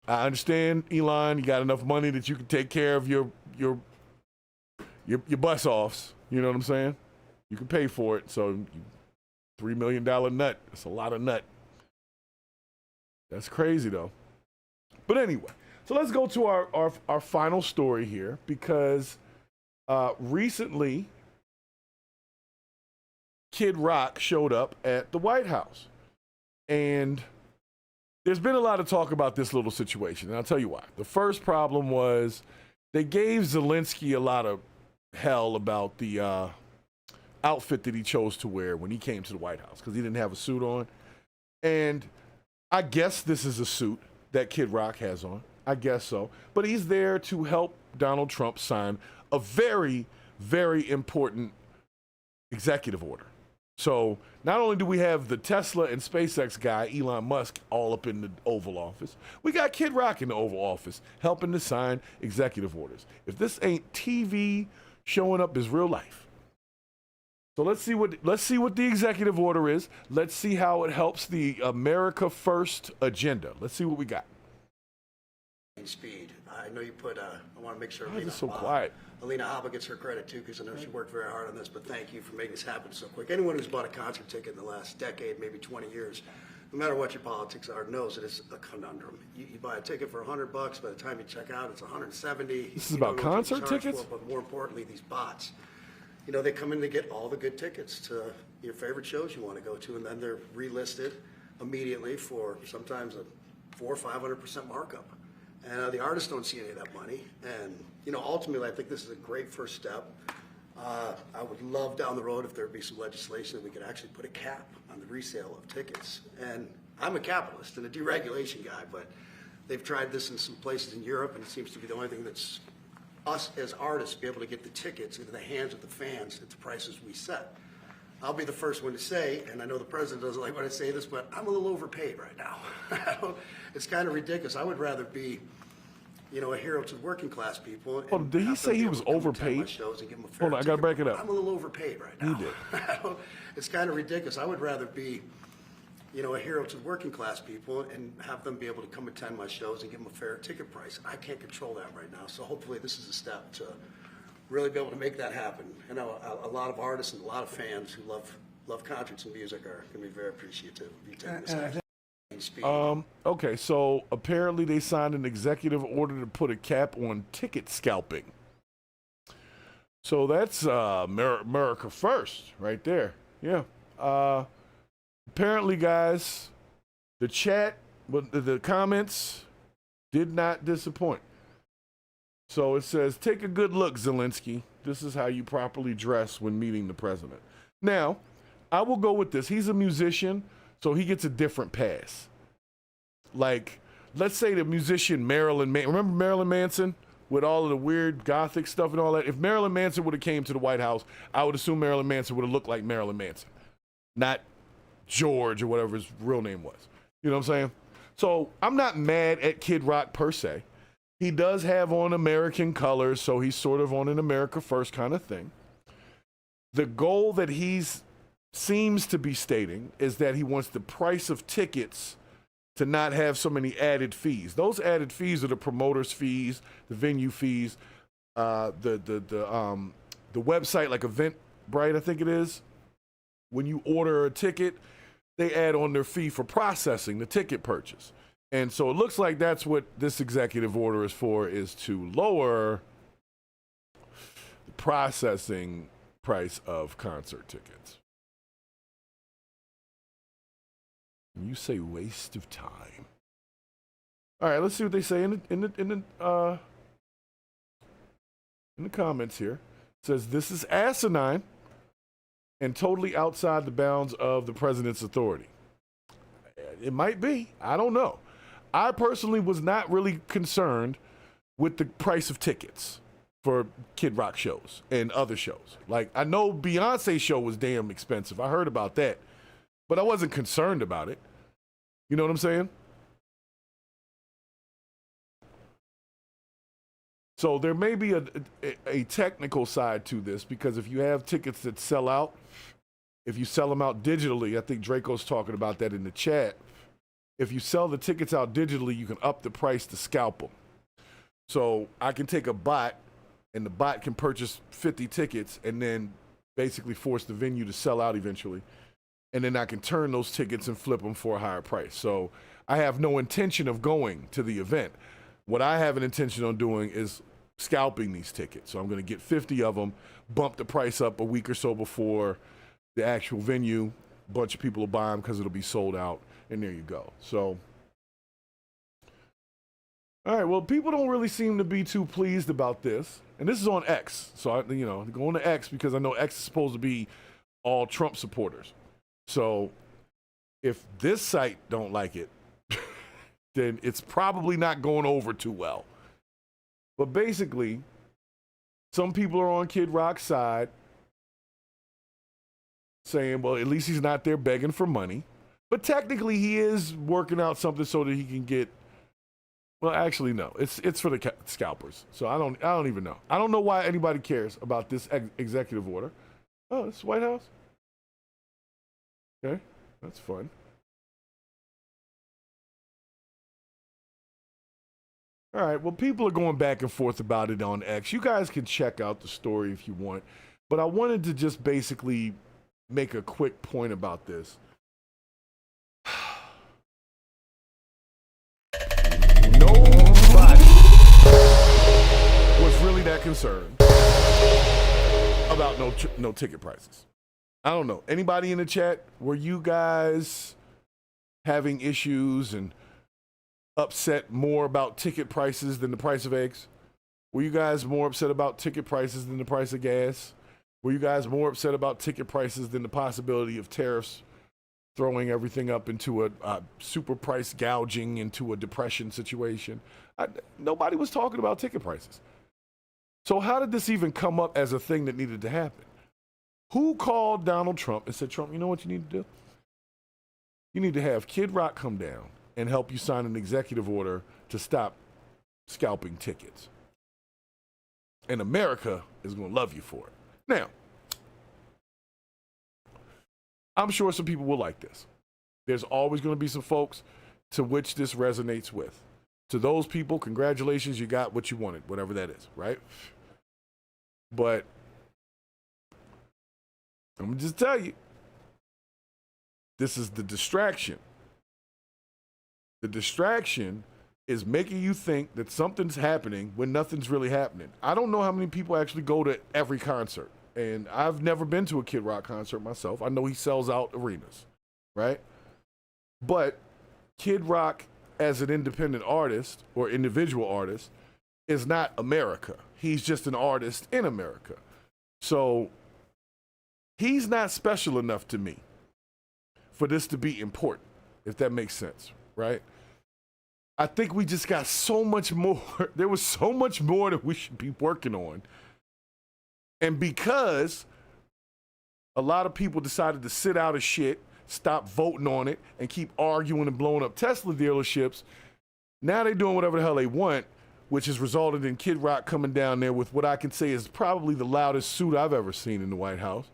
Speaker 1: I understand, Elon, you got enough money that you can take care of your bus offs. You know what I'm saying? You can pay for it. So $3 million nut. That's a lot of nut. That's crazy though. But anyway, so let's go to our final story here, because recently Kid Rock showed up at the White House. And there's been a lot of talk about this little situation, and I'll tell you why. The first problem was they gave Zelensky a lot of hell about the outfit that he chose to wear when he came to the White House, because he didn't have a suit on. And I guess this is a suit that Kid Rock has on. I guess so. But he's there to help Donald Trump sign a very, very important executive order. So not only do we have the Tesla and SpaceX guy, Elon Musk, all up in the Oval Office, we got Kid Rock in the Oval Office helping to sign executive orders. If this ain't TV showing up as real life. So let's see what the executive order is. Let's see how it helps the America First agenda. Let's see what we got.
Speaker 15: Speed. I know you put, I want to make sure.
Speaker 1: Why is it so quiet?
Speaker 15: Alina Habba gets her credit too, because I know she worked very hard on this, but thank you for making this happen so quick. Anyone who's bought a concert ticket in the last decade, maybe 20 years, no matter what your politics are, knows that it's a conundrum. You buy a ticket for $100, by the time you check out, it's $170.
Speaker 1: This is about concert tickets?
Speaker 15: But more importantly, these bots. You know, they come in to get all the good tickets to your favorite shows you want to go to, and then they're relisted immediately for sometimes a 400% or 500% markup. And the artists don't see any of that money. And, you know, ultimately, I think this is a great first step. I would love down the road if there would be some legislation that we could actually put a cap on the resale of tickets. And I'm a capitalist and a deregulation guy, but they've tried this in some places in Europe, and it seems to be the only thing that's us as artists be able to get the tickets into the hands of the fans at the prices we set. I'll be the first one to say, and I know the president doesn't like when I say this, but I'm a little overpaid right now. It's kind of ridiculous. I would rather be, you know, a hero to working class people.
Speaker 1: Oh, did he say he was overpaid? Hold on, I gotta break it up.
Speaker 15: I'm a little overpaid right now.
Speaker 1: He did.
Speaker 15: It's kind of ridiculous. I would rather be, you know, a hero to working class people and have them be able to come attend my shows and give them a fair ticket price. I can't control that right now. So hopefully this is a step to really be able to make that happen. I know a lot of artists and a lot of fans who love concerts and music are going to be very appreciative of you taking this step.
Speaker 1: Okay, so apparently they signed an executive order to put a cap on ticket scalping. So that's America First right there. Yeah. Apparently, guys, the chat, the comments did not disappoint. So it says, take a good look, Zelensky. This is how you properly dress when meeting the president. Now, I will go with this. He's a musician, so he gets a different pass. Like, let's say the musician Marilyn Manson. Remember Marilyn Manson with all of the weird gothic stuff and all that? If Marilyn Manson would have came to the White House, I would assume Marilyn Manson would have looked like Marilyn Manson, not George or whatever his real name was. You know what I'm saying? So I'm not mad at Kid Rock per se. He does have on American colors, so he's sort of on an America First kind of thing. The goal that he's seems to be stating is that he wants the price of tickets to not have so many added fees. Those added fees are the promoters' fees, the venue fees, the website like Eventbrite, I think it is. When you order a ticket, they add on their fee for processing the ticket purchase. And so it looks like that's what this executive order is for, is to lower the processing price of concert tickets. You say waste of time. All right, let's see what they say in the comments here. It says this is asinine and totally outside the bounds of the president's authority. It might be. I don't know. I personally was not really concerned with the price of tickets for Kid Rock shows and other shows. Like, I know Beyonce's show was damn expensive. I heard about that, but I wasn't concerned about it. You know what I'm saying? So there may be a technical side to this, because if you have tickets that sell out, if you sell them out digitally, I think Draco's talking about that in the chat. If you sell the tickets out digitally, you can up the price to scalp them. So I can take a bot, and the bot can purchase 50 tickets and then basically force the venue to sell out eventually. And then I can turn those tickets and flip them for a higher price. So I have no intention of going to the event. What I have an intention on doing is scalping these tickets. So I'm going to get 50 of them, bump the price up a week or so before the actual venue. A bunch of people will buy them because it'll be sold out. And there you go. So, all right, well, people don't really seem to be too pleased about this. And this is on X. So, I go on to X because I know X is supposed to be all Trump supporters. So if this site don't like it, then it's probably not going over too well. But basically, some people are on Kid Rock's side saying, well, at least he's not there begging for money. But technically, he is working out something so that he can get. Well, actually, no. It's for the scalpers. So I don't even know. I don't know why anybody cares about this executive order. Oh, it's White House. Okay, that's fun. All right, well, people are going back and forth about it on X. You guys can check out the story if you want. But I wanted to just basically make a quick point about this. Nobody was really that concerned about no ticket prices. I don't know. Anybody in the chat, were you guys having issues and upset more about ticket prices than the price of eggs? Were you guys more upset about ticket prices than the price of gas? Were you guys more upset about ticket prices than the possibility of tariffs throwing everything up into a super price gouging, into a depression situation? Nobody was talking about ticket prices. So how did this even come up as a thing that needed to happen? Who called Donald Trump and said, Trump, you know what you need to do? You need to have Kid Rock come down and help you sign an executive order to stop scalping tickets. And America is going to love you for it. Now, I'm sure some people will like this. There's always going to be some folks to which this resonates with. To those people, congratulations, you got what you wanted, whatever that is, right? But I'm going to just tell you, this is the distraction. The distraction is making you think that something's happening when nothing's really happening. I don't know how many people actually go to every concert. And I've never been to a Kid Rock concert myself. I know he sells out arenas, right? But Kid Rock, as an independent artist or individual artist, is not America. He's just an artist in America. So he's not special enough to me for this to be important, if that makes sense, right? I think we just got so much more. There was so much more that we should be working on. And because a lot of people decided to sit out of shit, stop voting on it, and keep arguing and blowing up Tesla dealerships, now they're doing whatever the hell they want, which has resulted in Kid Rock coming down there with what I can say is probably the loudest suit I've ever seen in the White House,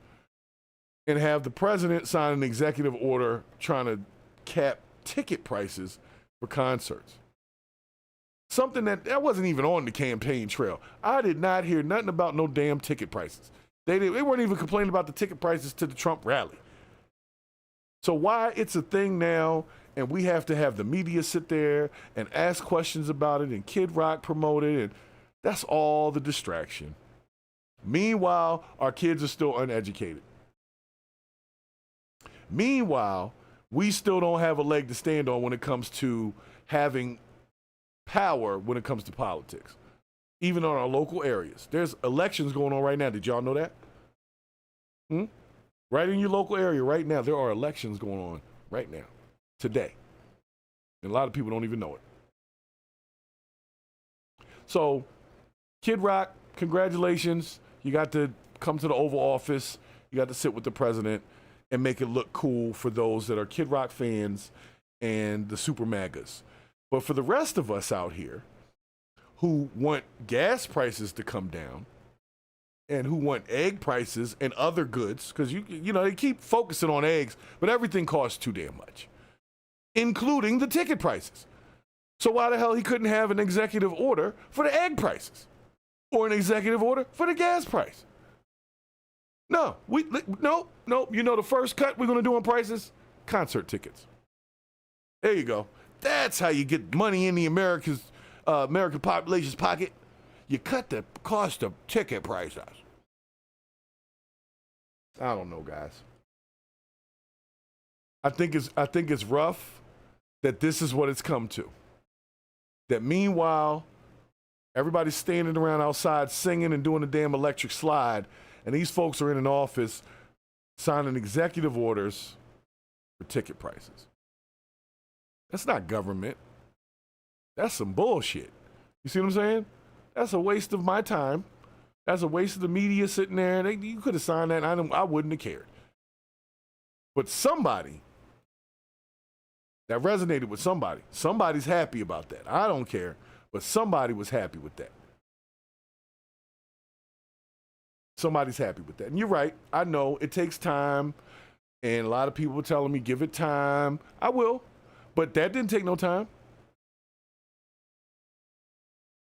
Speaker 1: and have the president sign an executive order trying to cap ticket prices for concerts. Something that wasn't even on the campaign trail. I did not hear nothing about no damn ticket prices. They weren't even complaining about the ticket prices to the Trump rally. So why it's a thing now, and we have to have the media sit there and ask questions about it, and Kid Rock promote it, and that's all the distraction. Meanwhile, our kids are still uneducated. Meanwhile, we still don't have a leg to stand on when it comes to having power when it comes to politics, even on our local areas. There's elections going on right now. Did y'all know that? Right in your local area right now, there are elections going on right now, today. And a lot of people don't even know it. So, Kid Rock, congratulations. You got to come to the Oval Office. You got to sit with the president and make it look cool for those that are Kid Rock fans and the super MAGAs. But for the rest of us out here who want gas prices to come down and who want egg prices and other goods, because you know they keep focusing on eggs, but everything costs too damn much, including the ticket prices. So why the hell he couldn't have an executive order for the egg prices or an executive order for the gas price? No, nope. You know the first cut we're going to do on prices? Concert tickets. There you go. That's how you get money in the American population's pocket. You cut the cost of ticket prices. I don't know, guys. I think it's rough that this is what it's come to. That meanwhile, everybody's standing around outside singing and doing the damn electric slide, and these folks are in an office signing executive orders for ticket prices. That's not government. That's some bullshit. You see what I'm saying? That's a waste of my time. That's a waste of the media sitting there. You could have signed that. I wouldn't have cared. But somebody, that resonated with somebody. Somebody's happy about that. I don't care. But somebody was happy with that. Somebody's happy with that. And you're right. I know it takes time. And a lot of people are telling me, give it time. I will. But that didn't take no time.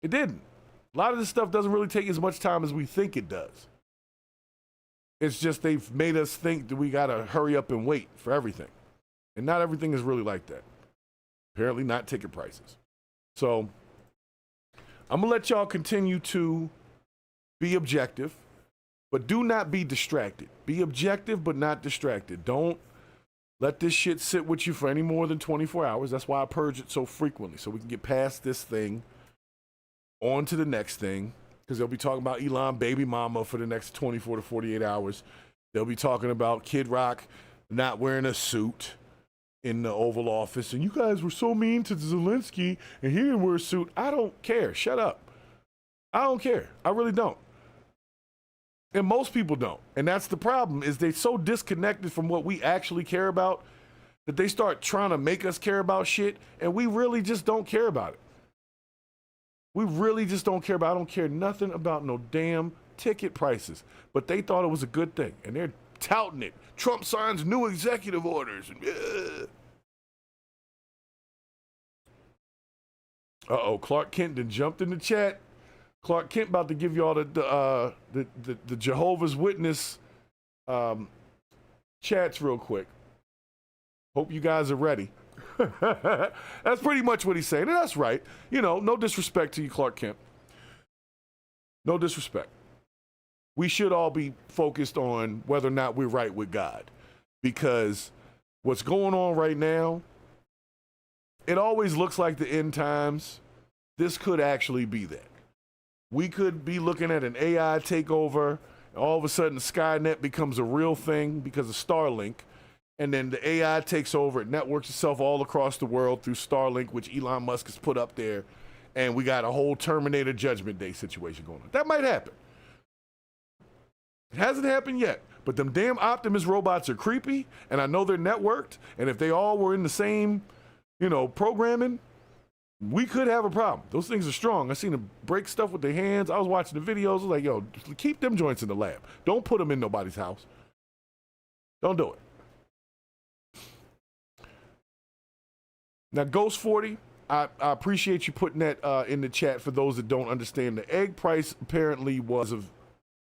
Speaker 1: It didn't. A lot of this stuff doesn't really take as much time as we think it does. It's just they've made us think that we got to hurry up and wait for everything. And not everything is really like that. Apparently not ticket prices. So I'm going to let y'all continue to be objective, but do not be distracted. Be objective, but not distracted. Don't let this shit sit with you for any more than 24 hours. That's why I purge it so frequently, so we can get past this thing, on to the next thing, because they'll be talking about Elon baby mama for the next 24 to 48 hours. They'll be talking about Kid Rock not wearing a suit in the Oval Office, and you guys were so mean to Zelensky, and he didn't wear a suit. I don't care. Shut up. I don't care. I really don't. And most people don't. And that's the problem, is they're so disconnected from what we actually care about that they start trying to make us care about shit, and we really just don't care about it. We really just don't care about it. I don't care nothing about no damn ticket prices. But they thought it was a good thing, and they're touting it. Trump signs new executive orders. Uh-oh, Clark Kent done jumped in the chat. Clark Kent about to give y'all the Jehovah's Witness chats real quick. Hope you guys are ready. That's pretty much what he's saying. And that's right. You know, no disrespect to you, Clark Kent. No disrespect. We should all be focused on whether or not we're right with God. Because what's going on right now, it always looks like the end times. This could actually be that. We could be looking at an AI takeover All of a sudden, Skynet becomes a real thing because of Starlink. And then the AI takes over. It networks itself all across the world through Starlink, which Elon Musk has put up there. And we got a whole Terminator Judgment Day situation going on. That might happen. It hasn't happened yet. But them damn Optimus robots are creepy. And I know they're networked. And if they all were in the same, programming, we could have a problem. Those things are strong. I seen them break stuff with their hands. I was watching the videos. I was like, yo, keep them joints in the lab. Don't put them in nobody's house. Don't do it. Now, Ghost 40, I appreciate you putting that in the chat for those that don't understand. The egg price apparently was of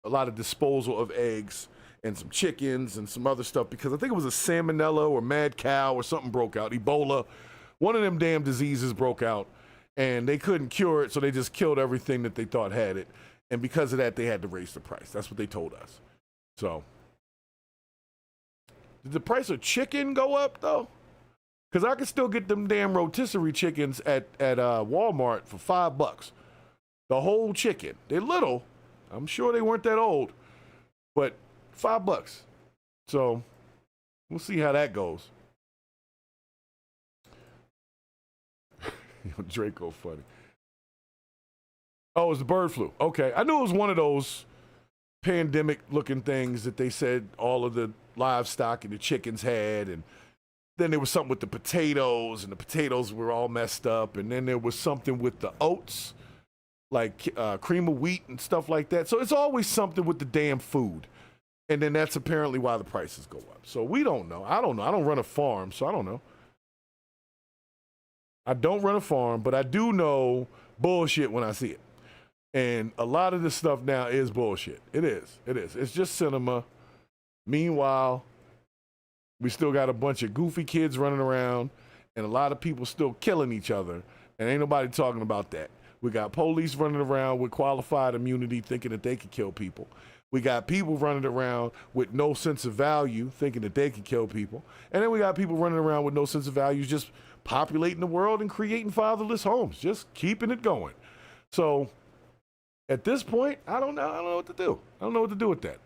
Speaker 1: a lot of disposal of eggs and some chickens and some other stuff because I think it was a salmonella or mad cow or something broke out, Ebola. One of them damn diseases broke out, and they couldn't cure it, so they just killed everything that they thought had it. And because of that, they had to raise the price. That's what they told us. So, did the price of chicken go up, though? Because I could still get them damn rotisserie chickens at Walmart for $5. The whole chicken. They're little. I'm sure they weren't that old, but $5. So, we'll see how that goes. Draco funny. Oh, it's the bird flu. Okay. I knew it was one of those pandemic looking things that they said all of the livestock and the chickens had. And then there was something with the potatoes, and the potatoes were all messed up. And then there was something with the oats, like cream of wheat and stuff like that. So it's always something with the damn food. And then that's apparently why the prices go up. So we don't know. I don't know. I don't run a farm, so I don't know. I don't run a farm, but I do know bullshit when I see it. And a lot of this stuff now is bullshit. It is. It is. It's just cinema. Meanwhile, we still got a bunch of goofy kids running around and a lot of people still killing each other. And ain't nobody talking about that. We got police running around with qualified immunity thinking that they could kill people. We got people running around with no sense of value thinking that they could kill people. And then we got people running around with no sense of value just populating the world and creating fatherless homes, just keeping it going. So at this point, I don't know what to do. I don't know what to do with that.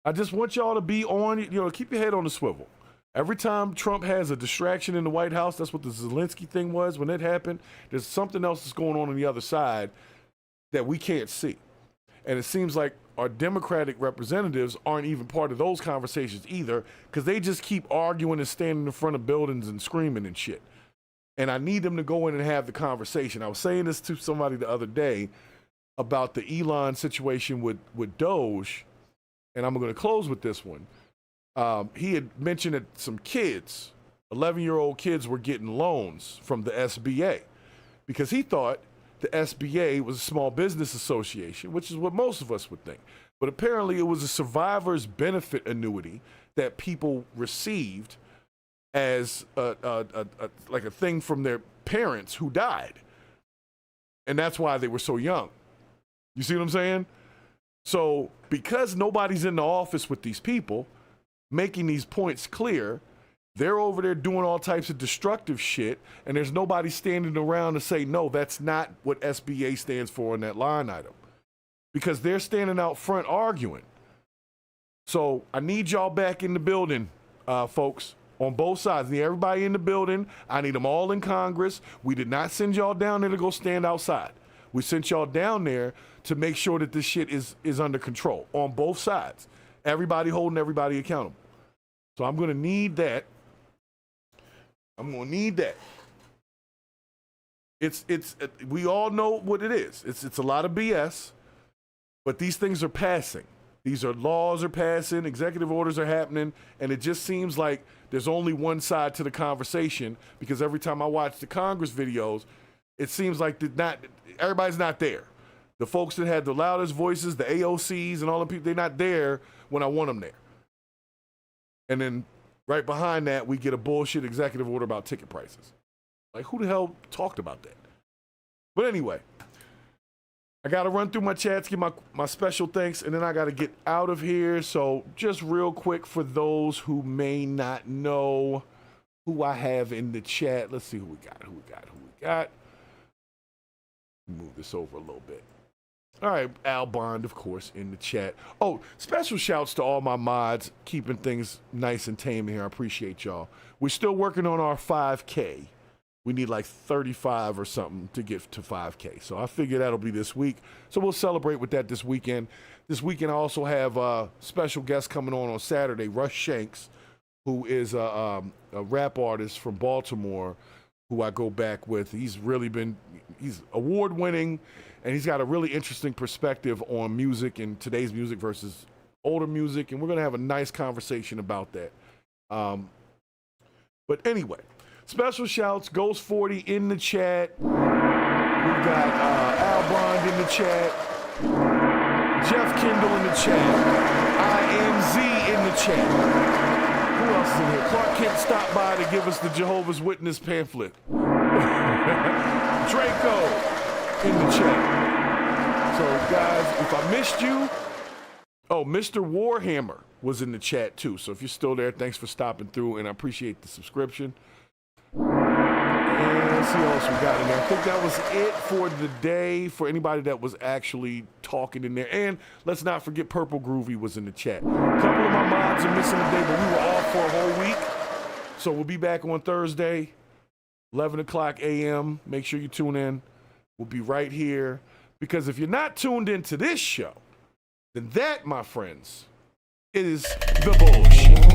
Speaker 1: I just want y'all to be on, keep your head on the swivel. Every time Trump has a distraction in the White House, that's what the Zelensky thing was when it happened. There's something else that's going on the other side that we can't see. And it seems like our Democratic representatives aren't even part of those conversations either, because they just keep arguing and standing in front of buildings and screaming and shit. And I need them to go in and have the conversation. I was saying this to somebody the other day about the Elon situation with Doge, and I'm going to close with this one. He had mentioned that some kids, 11-year-old kids, were getting loans from the SBA because he thought the SBA was a small business association, which is what most of us would think. But apparently it was a survivor's benefit annuity that people received as like a thing from their parents who died. And that's why they were so young. You see what I'm saying? So because nobody's in the office with these people making these points clear, they're over there doing all types of destructive shit, and there's nobody standing around to say, no, that's not what SBA stands for in that line item. Because they're standing out front arguing. So I need y'all back in the building, folks, on both sides. I need everybody in the building. I need them all in Congress. We did not send y'all down there to go stand outside. We sent y'all down there to make sure that this shit is under control on both sides. Everybody holding everybody accountable. So I'm going to need that. We all know what it is. It's a lot of BS, but these things are passing. These are laws are passing, executive orders are happening, and it just seems like there's only one side to the conversation, because every time I watch the Congress videos, it seems like everybody's not there. The folks that had the loudest voices, the AOCs and all the people, they're not there when I want them there. And then right behind that, we get a bullshit executive order about ticket prices. Like, who the hell talked about that? But anyway, I got to run through my chats, give my special thanks, and then I got to get out of here. So just real quick, for those who may not know who I have in the chat, let's see who we got. Move this over a little bit. All right, Al Bond, of course, in the chat. Oh, special shouts to all my mods, keeping things nice and tame here. I appreciate y'all. We're still working on our 5K. We need like 35 or something to get to 5K. So I figure that'll be this week. So we'll celebrate with that this weekend. This weekend I also have a special guest coming on Saturday, Russ Shanks, who is a rap artist from Baltimore who I go back with. He's award-winning, and he's got a really interesting perspective on music and today's music versus older music, and we're going to have a nice conversation about that. But anyway, special shouts, Ghost 40 in the chat. We got Al Bond in the chat. Jeff Kendall in the chat. IMZ in the chat. Who else is in here? Clark Kent stopped by to give us the Jehovah's Witness pamphlet. Draco in the chat. So, guys, if I missed you, Mr. Warhammer was in the chat, too. So if you're still there, thanks for stopping through, and I appreciate the subscription. And let's see what else we got in there. I think that was it for the day, for anybody that was actually talking in there. And let's not forget Purple Groovy was in the chat. A couple of my mods are missing today, but we were off for a whole week. So we'll be back on Thursday, 11 o'clock a.m. Make sure you tune in. We'll be right here. Because if you're not tuned into this show, then that, my friends, is the bullshit.